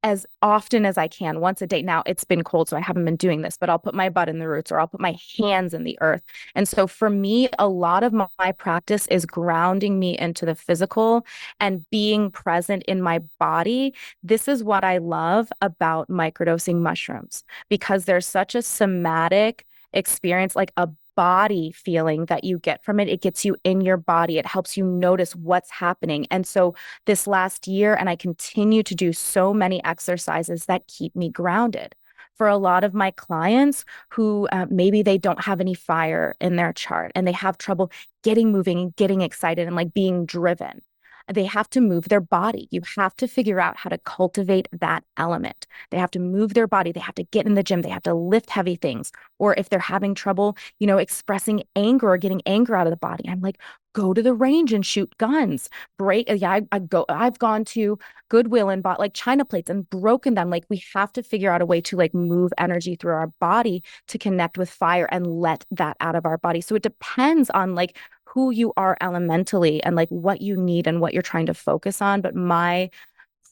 as often as I can, once a day. Now it's been cold, so I haven't been doing this, but I'll put my butt in the roots or I'll put my hands in the earth. And so for me, a lot of my practice is grounding me into the physical and being present in my body. This is what I love about microdosing mushrooms, because there's such a somatic experience, like a body feeling that you get from it. It gets you in your body. It helps you notice what's happening. And so this last year, and I continue to do so many exercises that keep me grounded. For a lot of my clients who maybe they don't have any fire in their chart and they have trouble getting moving and getting excited and like being driven, They have to move their body. You have to figure out how to cultivate that element. They have to move their body. They have to get in the gym. They have to lift heavy things. Or if they're having trouble, expressing anger or getting anger out of the body, I'm like, go to the range and shoot guns. I've gone to Goodwill and bought like China plates and broken them. Like we have to figure out a way to like move energy through our body to connect with fire and let that out of our body. So it depends on like who you are elementally and like what you need and what you're trying to focus on. But my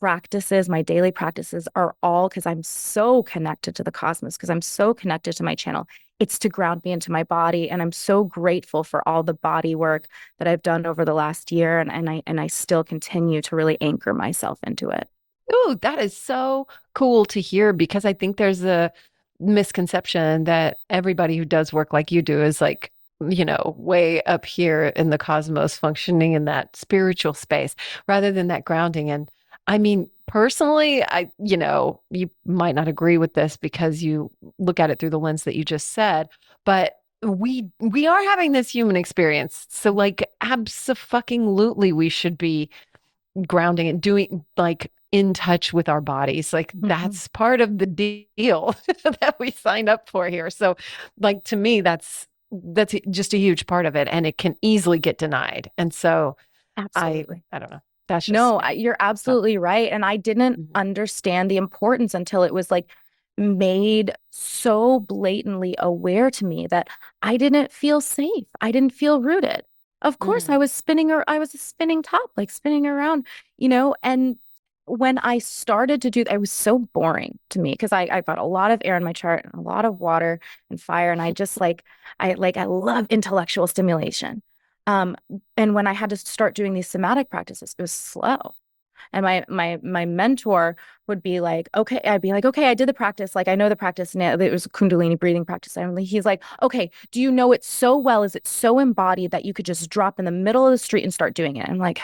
daily practices are all because I'm so connected to the cosmos, because I'm so connected to my channel. It's to ground me into my body. And I'm so grateful for all the body work that I've done over the last year. And I still continue to really anchor myself into it. Ooh, that is so cool to hear because I think there's a misconception that everybody who does work like you do is like, way up here in the cosmos, functioning in that spiritual space rather than that grounding. And I mean, personally, you might not agree with this because you look at it through the lens that you just said, but we are having this human experience. So like abso-fucking-lutely we should be grounding and doing like in touch with our bodies. Like that's part of the deal that we signed up for here. So like to me, that's just a huge part of it. And it can easily get denied. And so Absolutely. I don't know. That's just No, you're absolutely right. And I didn't Mhm. understand the importance until it was like made so blatantly aware to me that I didn't feel safe. I didn't feel rooted. Of course, Mm. I was a spinning top, like spinning around, and when I started to do that, it was so boring to me because I've got a lot of air in my chart and a lot of water and fire. And I just I love intellectual stimulation. Um, and when I had to start doing these somatic practices, it was slow. And my mentor would be like, okay, I'd be like, okay, I did the practice. Like I know the practice now. It was a Kundalini breathing practice. And he's like, okay, do you know it so well? Is it so embodied that you could just drop in the middle of the street and start doing it? I'm like,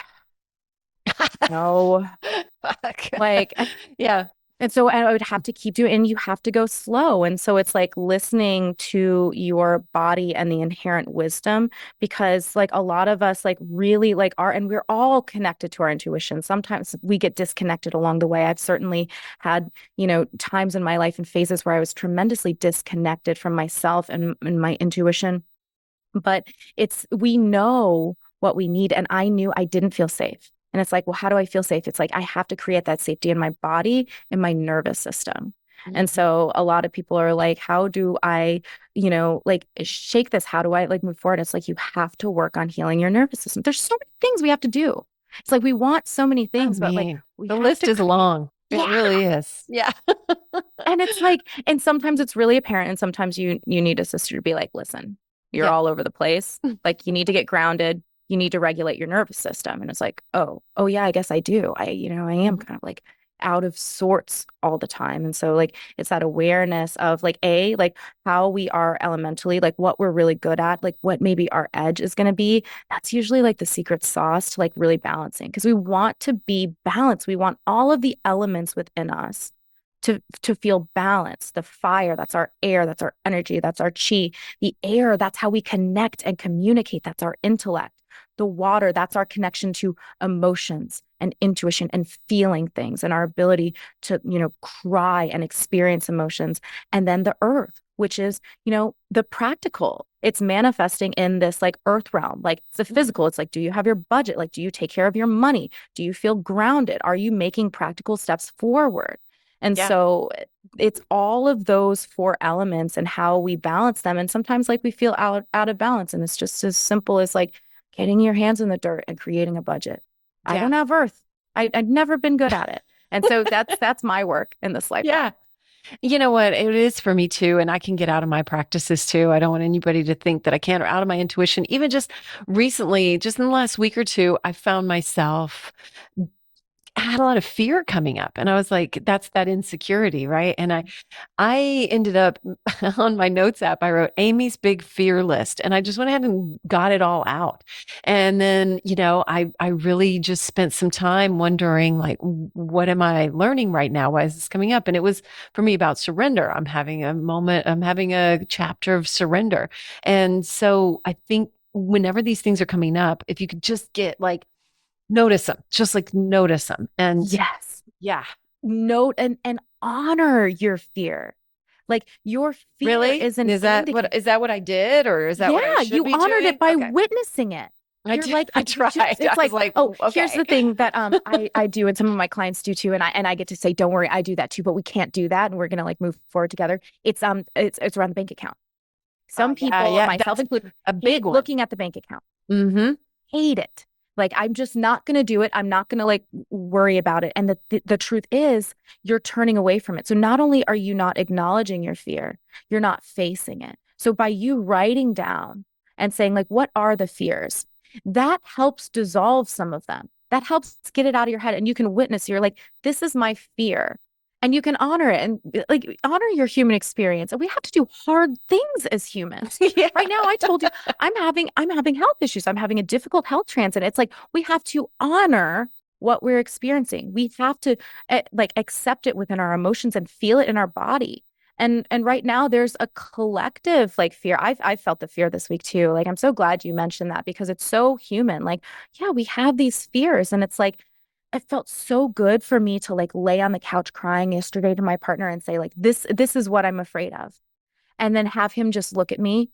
no, Fuck. like Yeah. and so I would have to keep doing, and you have to go slow. And so it's like listening to your body and the inherent wisdom, because like a lot of us like really like and we're all connected to our intuition. Sometimes we get disconnected along the way. I've certainly had, times in my life and phases where I was tremendously disconnected from myself and my intuition. But we know what we need. And I knew I didn't feel safe. And it's like, well, how do I feel safe? It's like I have to create that safety in my body, in my nervous system. And Mhm. so a lot of people are like, how do I, like shake this? How do I like move forward? It's like you have to work on healing your nervous system. There's so many things we have to do. It's like we want so many I things, but like mean, we the have list to is create. long. It Yeah. really is. Yeah. And it's like, and sometimes it's really apparent, and sometimes you need a sister to be like, listen, you're Yeah. all over the place. Like you need to get grounded. You need to regulate your nervous system. And it's like, oh yeah, I guess I do. I am Mhm. kind of like out of sorts all the time. And so like it's that awareness of like like how we are elementally, like what we're really good at, like what maybe our edge is going to be. That's usually like the secret sauce to like really balancing, because we want to be balanced. We want all of the elements within us to feel balanced. The fire, that's our air, that's our energy, that's our chi. The air, that's how we connect and communicate, that's our intellect. The water, that's our connection to emotions and intuition and feeling things and our ability to, cry and experience emotions. And then the earth, which is, the practical. It's manifesting in this like earth realm. Like it's the physical. It's like, do you have your budget? Like, do you take care of your money? Do you feel grounded? Are you making practical steps forward? And Yeah. so it's all of those four elements and how we balance them. And sometimes like we feel out of balance. And it's just as simple as like getting your hands in the dirt and creating a budget. I Yeah. don't have earth. I've never been good at it. And so that's my work in this lifetime. Yeah. You know what? It is for me too. And I can get out of my practices too. I don't want anybody to think that I can't, or out of my intuition. Even just recently, just in the last week or two, I found myself I had a lot of fear coming up and I was like, that's that insecurity, right? And I ended up on my notes app, I wrote Amy's big fear list and I just went ahead and got it all out. And then, I really just spent some time wondering like, what am I learning right now? Why is this coming up? And it was for me about surrender. I'm having a moment, I'm having a chapter of surrender. And so I think whenever these things are coming up, if you could just get like Notice them, just like notice them. And Yes. yeah. Note and honor your fear. Like your fear Really? is an Is indicator. that what I did? Or is that what I Yeah, should you be honored doing? it by Okay. witnessing it. I You're did. like, I tried. it's I was like, like, oh, here's okay. the thing that I do and some of my clients do too. And I get to say, don't worry, I do that too, but we can't do that. And we're gonna like move forward together. It's around the bank account. Some Yeah, people, yeah. myself That's included, a big hate one. looking at the bank account. Mm-hmm. Hate it. Like I'm just not going to do it. I'm not going to like worry about it. And the truth is you're turning away from it. So not only are you not acknowledging your fear, you're not facing it. So by you writing down and saying like, what are the fears? That helps dissolve some of them. That helps get it out of your head. And you can witness, you're like, this is my fear. And you can honor it and like honor your human experience. And we have to do hard things as humans. Yeah. Right now, I told you I'm having health issues. I'm having a difficult health transit. It's like we have to honor what we're experiencing. We have to like accept it within our emotions and feel it in our body. And right now there's a collective like fear. I've felt the fear this week too. Like I'm so glad you mentioned that because it's so human. Like, yeah, we have these fears and it's like it felt so good for me to like lay on the couch crying yesterday to my partner and say like this is what I'm afraid of. And then have him just look at me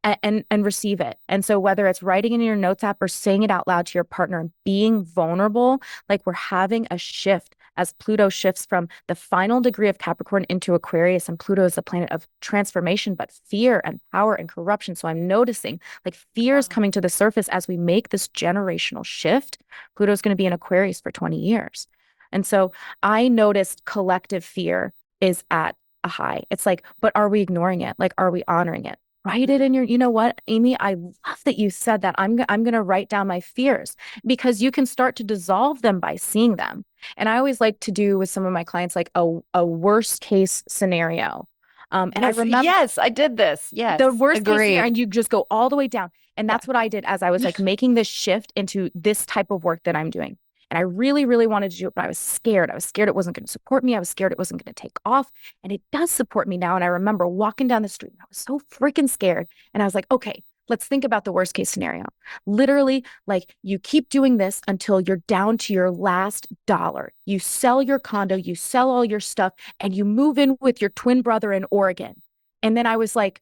and receive it. And so whether it's writing in your notes app or saying it out loud to your partner and being vulnerable, like we're having a shift as Pluto shifts from the final degree of Capricorn into Aquarius. And Pluto is the planet of transformation, but fear and power and corruption. So I'm noticing like fear is coming to the surface as we make this generational shift. Pluto's going to be in Aquarius for 20 years. And so I noticed collective fear is at a high. It's like, but are we ignoring it? Like, are we honoring it? Write it in your, you know what, Amy, I love that you said that. I'm going to write down my fears because you can start to dissolve them by seeing them. And I always like to do with some of my clients like a worst case scenario. And I Yes, remember yes, I did this. Yes, the worst case scenario, agreed. and you just go all the way down. And Yeah. that's what I did as I was like making this shift into this type of work that I'm doing. And I really, really wanted to do it, but I was scared. I was scared it wasn't going to support me. I was scared it wasn't going to take off. And it does support me now. And I remember walking down the street and I was so freaking scared. And I was like, okay, let's think about the worst case scenario. Literally, like you keep doing this until you're down to your last dollar. You sell your condo, you sell all your stuff, and you move in with your twin brother in Oregon. And then I was like,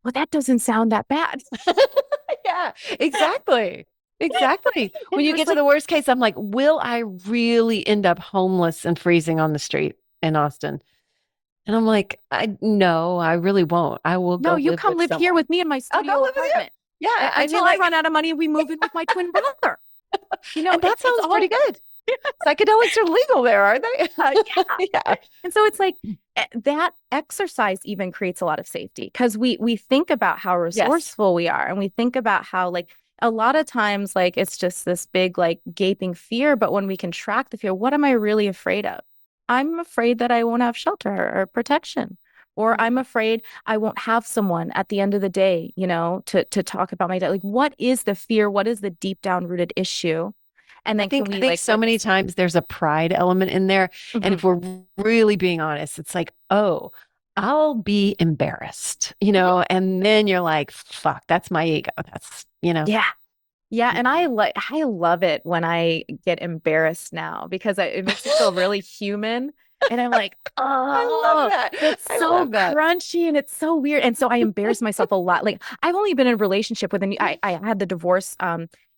well, that doesn't sound that bad. Yeah, exactly. Exactly. It When you was get to like, the worst case, I'm like, will I really end up homeless and freezing on the street in Austin? And I'm like, no, I really won't. I will no, go you live come with live here someone. with me in my I'll go studio live with you. apartment Yeah. I until mean, I like, run out of money and we move in with my twin brother. You know, and that it's sounds all pretty good. Psychedelics are legal there, aren't they? yeah. Yeah. And so it's like that exercise even creates a lot of safety because we think about how Yes. resourceful we are and we think about how like a lot of times like it's just this big like gaping fear, but when we can track the fear, what am I really afraid of? I'm afraid that I won't have shelter or protection. Or I'm afraid I won't have someone at the end of the day, you know, to talk about my dad. Like, what is the fear? What is the deep down rooted issue? And I then can think I we think like so many witness it? times there's a pride element in there. And Mhm. if we're really being honest, it's like, oh, I'll be embarrassed, and then you're like, fuck, that's my ego. That's, Yeah. Yeah, and Mhm. I love it when I get embarrassed now because it makes me feel really human. And I'm like, I love oh, that. it's I so love that. crunchy and it's so weird. And so I embarrass myself a lot. Like I've only been in a relationship with I had the divorce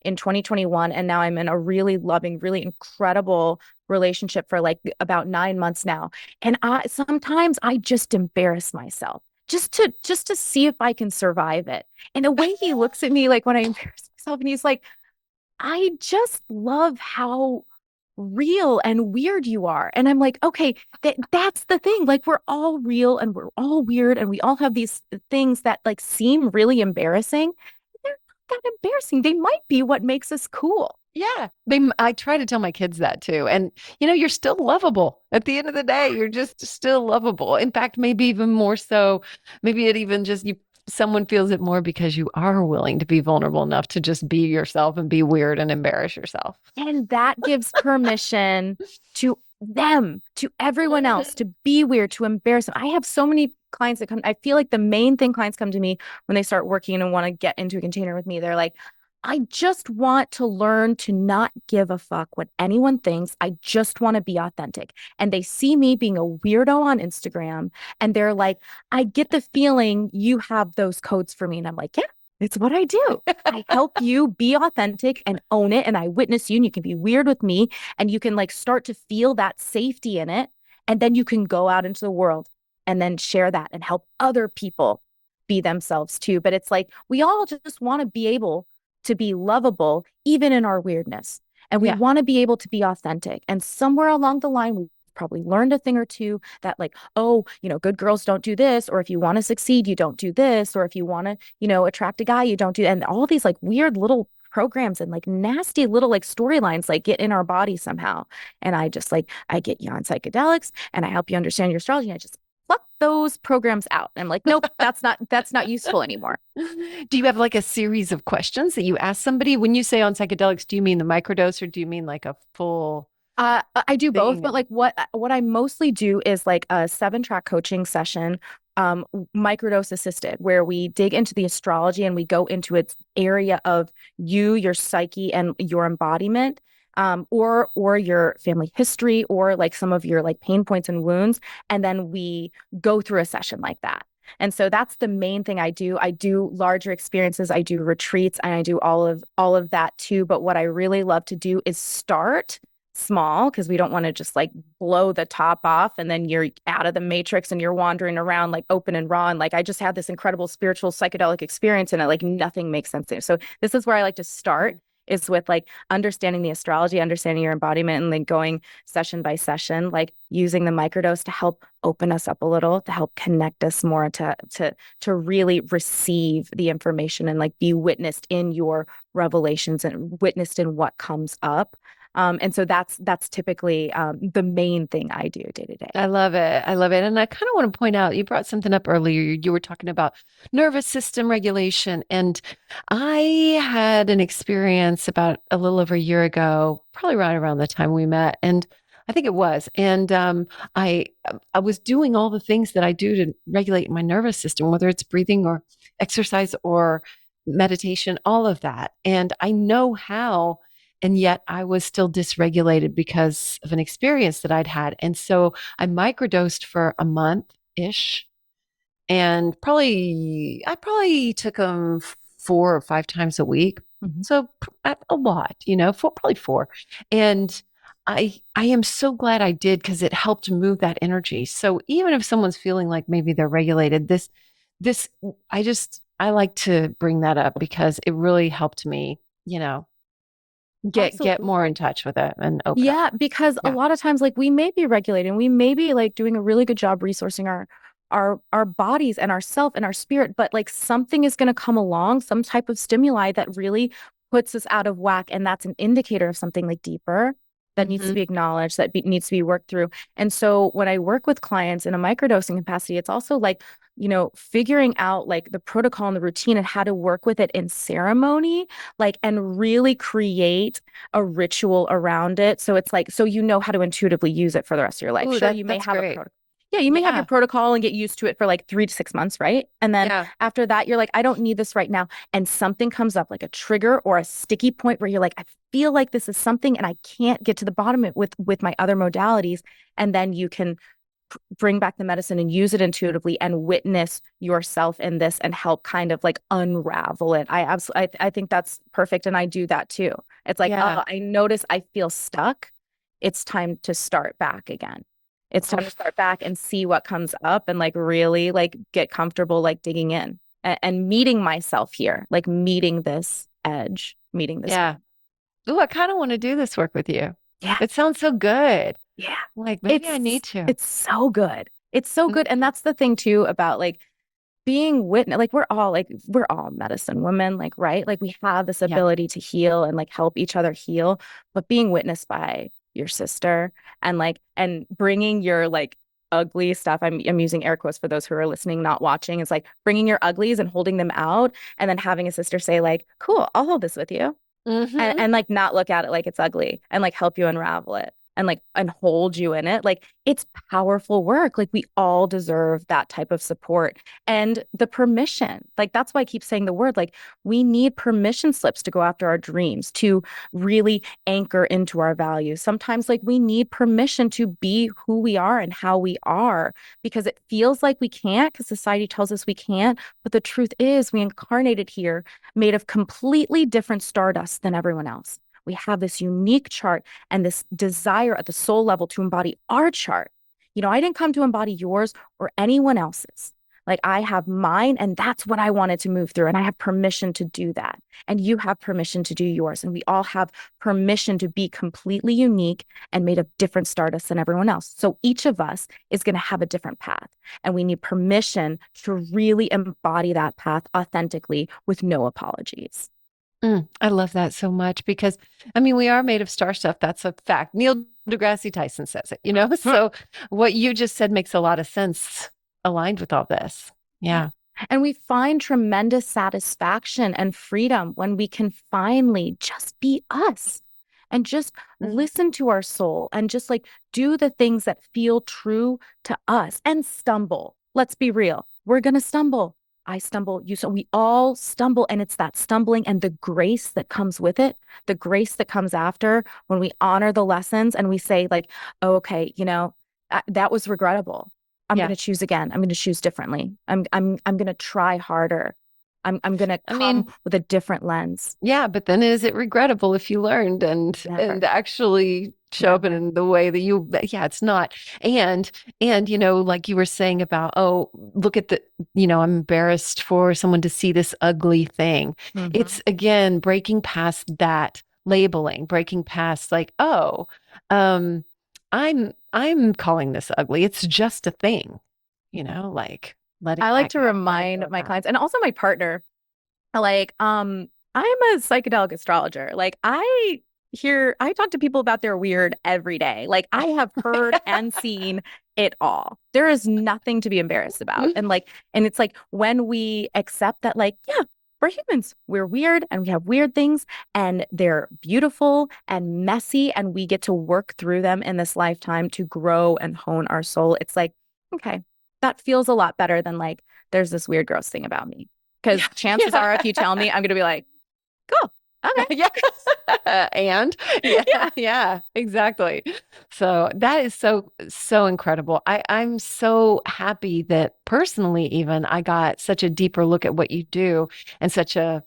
in 2021 and now I'm in a really loving, really incredible relationship for like about 9 months now. And I sometimes I just embarrass myself just to see if I can survive it. And the way he looks at me like when I embarrass myself and he's like, I just love how real and weird you are. And I'm like, okay, that's the thing. Like we're all real and we're all weird and we all have these things that like seem really embarrassing. They're not that embarrassing. They might be what makes us cool. Yeah. I try to tell my kids that too. And, you're still lovable. At the end of the day, you're just still lovable. In fact, maybe even more so. Maybe it even just someone feels it more because you are willing to be vulnerable enough to just be yourself and be weird and embarrass yourself. And that gives permission to them, to everyone else, to be weird, to embarrass them. I have so many clients that come. I feel like the main thing clients come to me when they start working and want to get into a container with me, they're like, I just want to learn to not give a fuck what anyone thinks. I just want to be authentic. And they see me being a weirdo on Instagram and they're like, I get the feeling you have those codes for me. And I'm like, yeah, it's what I do. I help you be authentic and own it. And I witness you and you can be weird with me and you can like start to feel that safety in it. And then you can go out into the world and then share that and help other people be themselves too. But it's like, we all just want to be able to be lovable, even in our weirdness. And we Yeah. want to be able to be authentic. And somewhere along the line, we probably learned a thing or two that like, oh, good girls don't do this. Or if you want to succeed, you don't do this. Or if you want to, attract a guy, you don't do that. And all these like weird little programs and like nasty little like storylines like get in our body somehow. And I just like, I get you on psychedelics and I help you understand your astrology. And I just pluck those programs out. And I'm like, nope, that's not useful anymore. Do you have like a series of questions that you ask somebody? When you say on psychedelics, do you mean the microdose or do you mean like a full I do both, thing? but like what I mostly do is like a 7-track coaching session, microdose assisted, where we dig into the astrology and we go into its area of you, your psyche, and your embodiment, or your family history, or like some of your like pain points and wounds, and then we go through a session like that. And so that's the main thing I do. I do larger experiences, I do retreats, and I do all of that too. But what I really love to do is start small because we don't want to just like blow the top off and then you're out of the matrix and you're wandering around like open and raw. And like I just had this incredible spiritual psychedelic experience and it like nothing makes sense to me. So this is where I like to start is with like understanding the astrology, understanding your embodiment, and then going session by session, like using the microdose to help open us up a little, to help connect us more, to really receive the information and like be witnessed in your revelations and witnessed in what comes up. And so that's typically the main thing I do day to day. I love it. I love it. And I kind of want to point out, you brought something up earlier. You were talking about nervous system regulation. And I had an experience about a little over a year ago, probably right around the time we met. And I think it was. And I was doing all the things that I do to regulate my nervous system, whether it's breathing or exercise or meditation, all of that. And I know how. And yet I was still dysregulated because of an experience that I'd had. And so I microdosed for a month ish. And I probably took them 4 or 5 times a week. Mhm. So a lot, probably four. And I am so glad I did because it helped move that energy. So even if someone's feeling like maybe they're regulated, this, I like to bring that up because it really helped me, get Absolutely. more in touch with it and open up. Yeah, because a Yeah. lot of times like we may be regulating, we may be like doing a really good job resourcing our bodies and our self and our spirit, but like something is going to come along, some type of stimuli that really puts us out of whack, and that's an indicator of something like deeper that needs to Mhm. be acknowledged, that needs to be worked through. And so when I work with clients in a microdosing capacity, it's also like, figuring out like the protocol and the routine and how to work with it in ceremony, like, and really create a ritual around it. So it's like, so how to intuitively use it for the rest of your life. Ooh, Sure, you may that's have a great. protocol. Yeah, you may have your Yeah. protocol and get used to it for like 3 to 6 months, right? And then Yeah. after that, you're like, I don't need this right now. And something comes up like a trigger or a sticky point where you're like, I feel like this is something and I can't get to the bottom of it with my other modalities. And then you can bring back the medicine and use it intuitively and witness yourself in this and help kind of like unravel it. I think that's perfect. And I do that too. It's like, Yeah. oh, I notice I feel stuck. It's time to start back again. It's time to start back and see what comes up and like really like get comfortable, like digging in and meeting myself here, like meeting this edge, meeting this. Yeah. Ooh, I kind of want to do this work with you. Yeah. It sounds so good. Yeah. Like maybe I need to. It's so good. It's so good. And Mhm. that's the thing too about like being witness, like we're all medicine women, like, right? Like we have this Yeah. ability to heal and like help each other heal, but being witnessed by your sister and bringing your like ugly stuff. I'm using air quotes for those who are listening, not watching. It's like bringing your uglies and holding them out and then having a sister say like, cool, I'll hold this with you. Mhm. And like not look at it like it's ugly and like help you unravel it. and hold you in it. Like, it's powerful work. Like, we all deserve that type of support and the permission. Like, that's why I keep saying the word, like, we need permission slips to go after our dreams, to really anchor into our values. Sometimes, like, we need permission to be who we are and how we are, because it feels like we can't, because society tells us we can't. But the truth is, we incarnated here made of completely different stardust than everyone else. We have this unique chart and this desire at the soul level to embody our chart. You know, I didn't come to embody yours or anyone else's. Like, I have mine, and that's what I wanted to move through. And I have permission to do that. And you have permission to do yours. And we all have permission to be completely unique and made of different stardust than everyone else. So each of us is going to have a different path. And we need permission to really embody that path authentically with no apologies. I love that so much because, I mean, we are made of star stuff. That's a fact. Neil deGrasse Tyson says it, you know? So what you just said makes a lot of sense aligned with all this. Yeah. And we find tremendous satisfaction and freedom when we can finally just be us and just listen to our soul and just like do the things that feel true to us and stumble. Let's be real. We're going to stumble. I stumble, you so we all stumble, and it's that stumbling and the grace that comes with it, the grace that comes after when we honor the lessons and we say like, oh, okay, you know, that was regrettable. I'm going to choose again. I'm going to choose differently. I'm going to try harder. I'm going to come with a different lens. Yeah, but then is it regrettable if you learned and actually show up in the way that you, it's not. And, you know, like you were saying about, oh, look at the, you know, I'm embarrassed for someone to see this ugly thing. It's again, breaking past that labeling, breaking past like, oh, I'm calling this ugly. It's just a thing, you know, like letting I like to remind my clients and also my partner, like, I'm a psychedelic astrologer. Like, I talk to people about their weird every day. Like, I have heard and seen it all. There is nothing to be embarrassed about. And it's like when we accept that, like, yeah, we're humans, we're weird and we have weird things and they're beautiful and messy and we get to work through them in this lifetime to grow and hone our soul. It's like, okay, that feels a lot better than like, there's this weird, gross thing about me. Because chances are, if you tell me, I'm going to be like, cool. Okay. Yeah, exactly. So that is so incredible. I'm so happy that personally, even I got such a deeper look at what you do and such a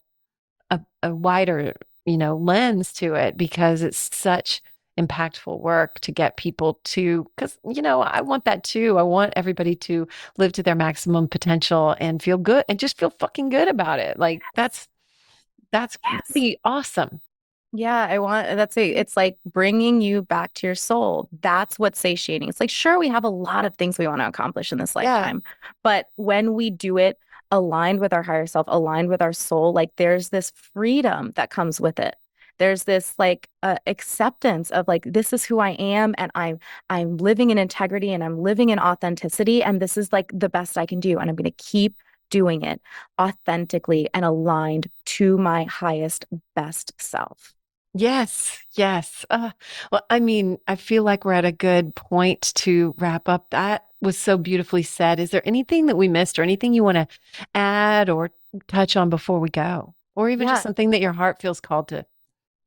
wider, you know, lens to it, because it's such impactful work to get people to, because, you know, I want that too. I want everybody to live to their maximum potential and feel good and just feel fucking good about it. Like that's pretty awesome. Yeah, it's like bringing you back to your soul. That's what's satiating. It's like, sure, we have a lot of things we want to accomplish in this lifetime, but when we do it aligned with our higher self, aligned with our soul, like there's this freedom that comes with it. There's this like acceptance of like, this is who I am, and I'm living in integrity and I'm living in authenticity, and this is like the best I can do, and I'm going to keep doing it authentically and aligned to my highest, best self. Yes. Well, I mean, I feel like we're at a good point to wrap up. That was so beautifully said. Is there anything that we missed or anything you want to add or touch on before we go? Or even just something that your heart feels called to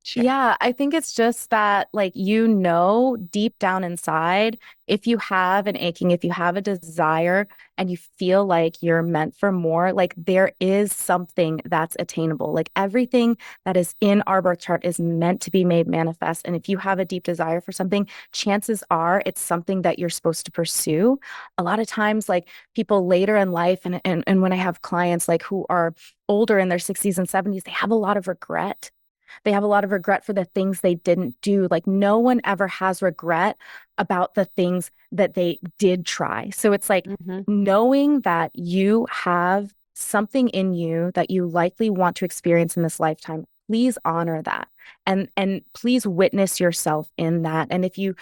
share? Yeah, I think it's just that, like, you know, deep down inside, if you have an aching, if you have a desire and you feel like you're meant for more, like there is something that's attainable. Like everything that is in our birth chart is meant to be made manifest. And if you have a deep desire for something, chances are it's something that you're supposed to pursue. A lot of times, like people later in life, and when I have clients like who are older in their 60s and 70s, they have a lot of regret. They have a lot of regret for the things they didn't do. Like no one ever has regret about the things that they did try. So it's like knowing that you have something in you that you likely want to experience in this lifetime. Please honor that, and please witness yourself in that. And if you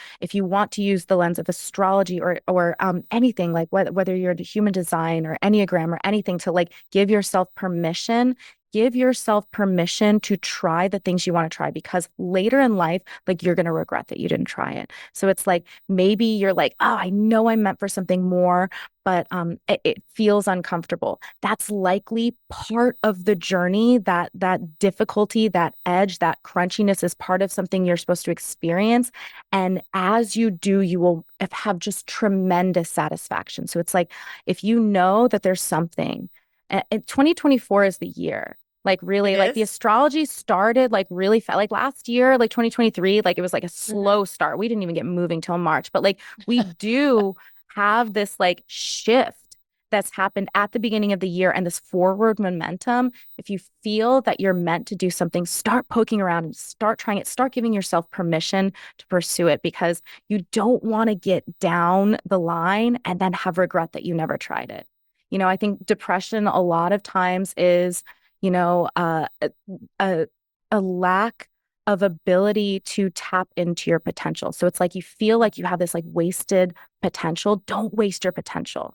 want to use the lens of astrology or anything, like whether you're human design or Enneagram or anything, to like give yourself permission give yourself permission to try the things you want to try, because later in life, like, you're going to regret that you didn't try it. So it's like, maybe you're like, oh, I know I'm meant for something more, but it feels uncomfortable. That's likely part of the journey. That difficulty, that edge, that crunchiness is part of something you're supposed to experience. And as you do, you will have just tremendous satisfaction. So it's like, if you know that there's something, and 2024 is the year. Like, really, like, the astrology started like really like last year, like 2023, like it was like a slow start. We didn't even get moving till March, but like, we do have this like shift that's happened at the beginning of the year, and this forward momentum. If you feel that you're meant to do something, start poking around and start trying it, start giving yourself permission to pursue it, because you don't want to get down the line and then have regret that you never tried it. I think depression a lot of times is, a lack of ability to tap into your potential. So it's like, you feel like you have this like wasted potential. Don't waste your potential.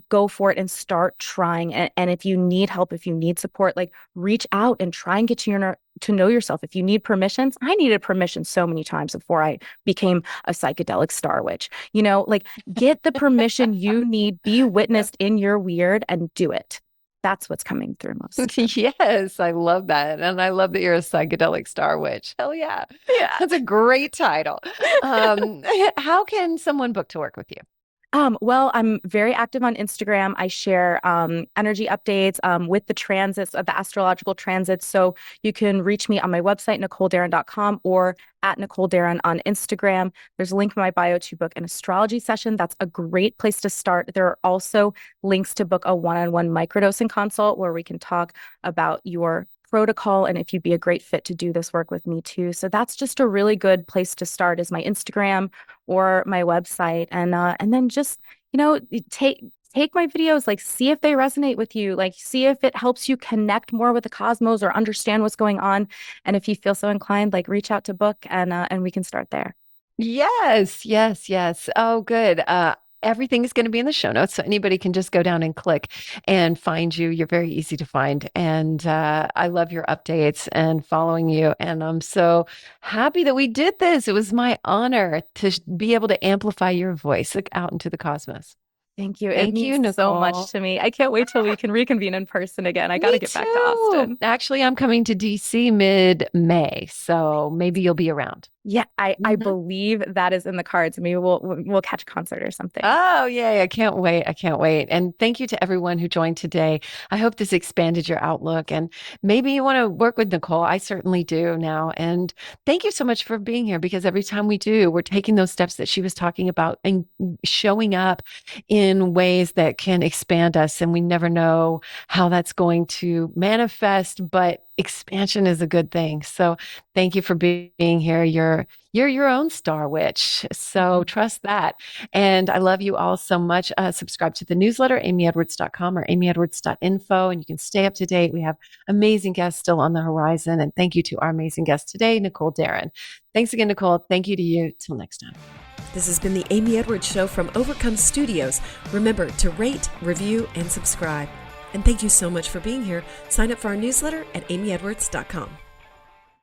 Go for it and start trying. And if you need help, if you need support, like, reach out and try and get to know yourself. If you need permissions, I needed permission so many times before I became a psychedelic star witch. Like, get the permission you need, be witnessed in your weird, and do it. That's what's coming through most. Yes, I love that. And I love that you're a psychedelic star witch. Hell yeah. Yeah. That's a great title. How can someone book to work with you? Well, I'm very active on Instagram. I share energy updates with the transits, the astrological transits. So you can reach me on my website, NicoleDarin.com, or at Nicole Darin on Instagram. There's a link in my bio to book an astrology session. That's a great place to start. There are also links to book a one-on-one microdosing consult, where we can talk about your protocol and if you'd be a great fit to do this work with me too. So that's just a really good place to start, is my Instagram or my website. And then just, take my videos, like, see if they resonate with you, like, see if it helps you connect more with the cosmos or understand what's going on. And if you feel so inclined, like, reach out to book, and we can start there. Yes, yes, yes. Oh, good. Everything is going to be in the show notes, so anybody can just go down and click and find you. You're very easy to find. And I love your updates and following you. And I'm so happy that we did this. It was my honor to be able to amplify your voice out into the cosmos. Thank you. It Thank you, means so Nicole. much to me. I can't wait till we can reconvene in person again. I got to get back to too. Austin. Actually, I'm coming to DC mid-May, so maybe you'll be around. Yeah, I believe that is in the cards. Maybe we'll catch a concert or something. Oh, yeah. I can't wait. I can't wait. And thank you to everyone who joined today. I hope this expanded your outlook, and maybe you want to work with Nicole. I certainly do now. And thank you so much for being here, because every time we do, we're taking those steps that she was talking about and showing up in ways that can expand us. And we never know how that's going to manifest, but expansion is a good thing. So thank you for being here. You're your own star witch. So trust that. And I love you all so much. Subscribe to the newsletter, amyedwards.com or amyedwards.info, and you can stay up to date. We have amazing guests still on the horizon. And thank you to our amazing guest today, Nicole Darin. Thanks again, Nicole. Thank you to you. Till next time. This has been the Amy Edwards Show from Overcome Studios. Remember to rate, review, and subscribe. And thank you so much for being here. Sign up for our newsletter at amyedwards.com.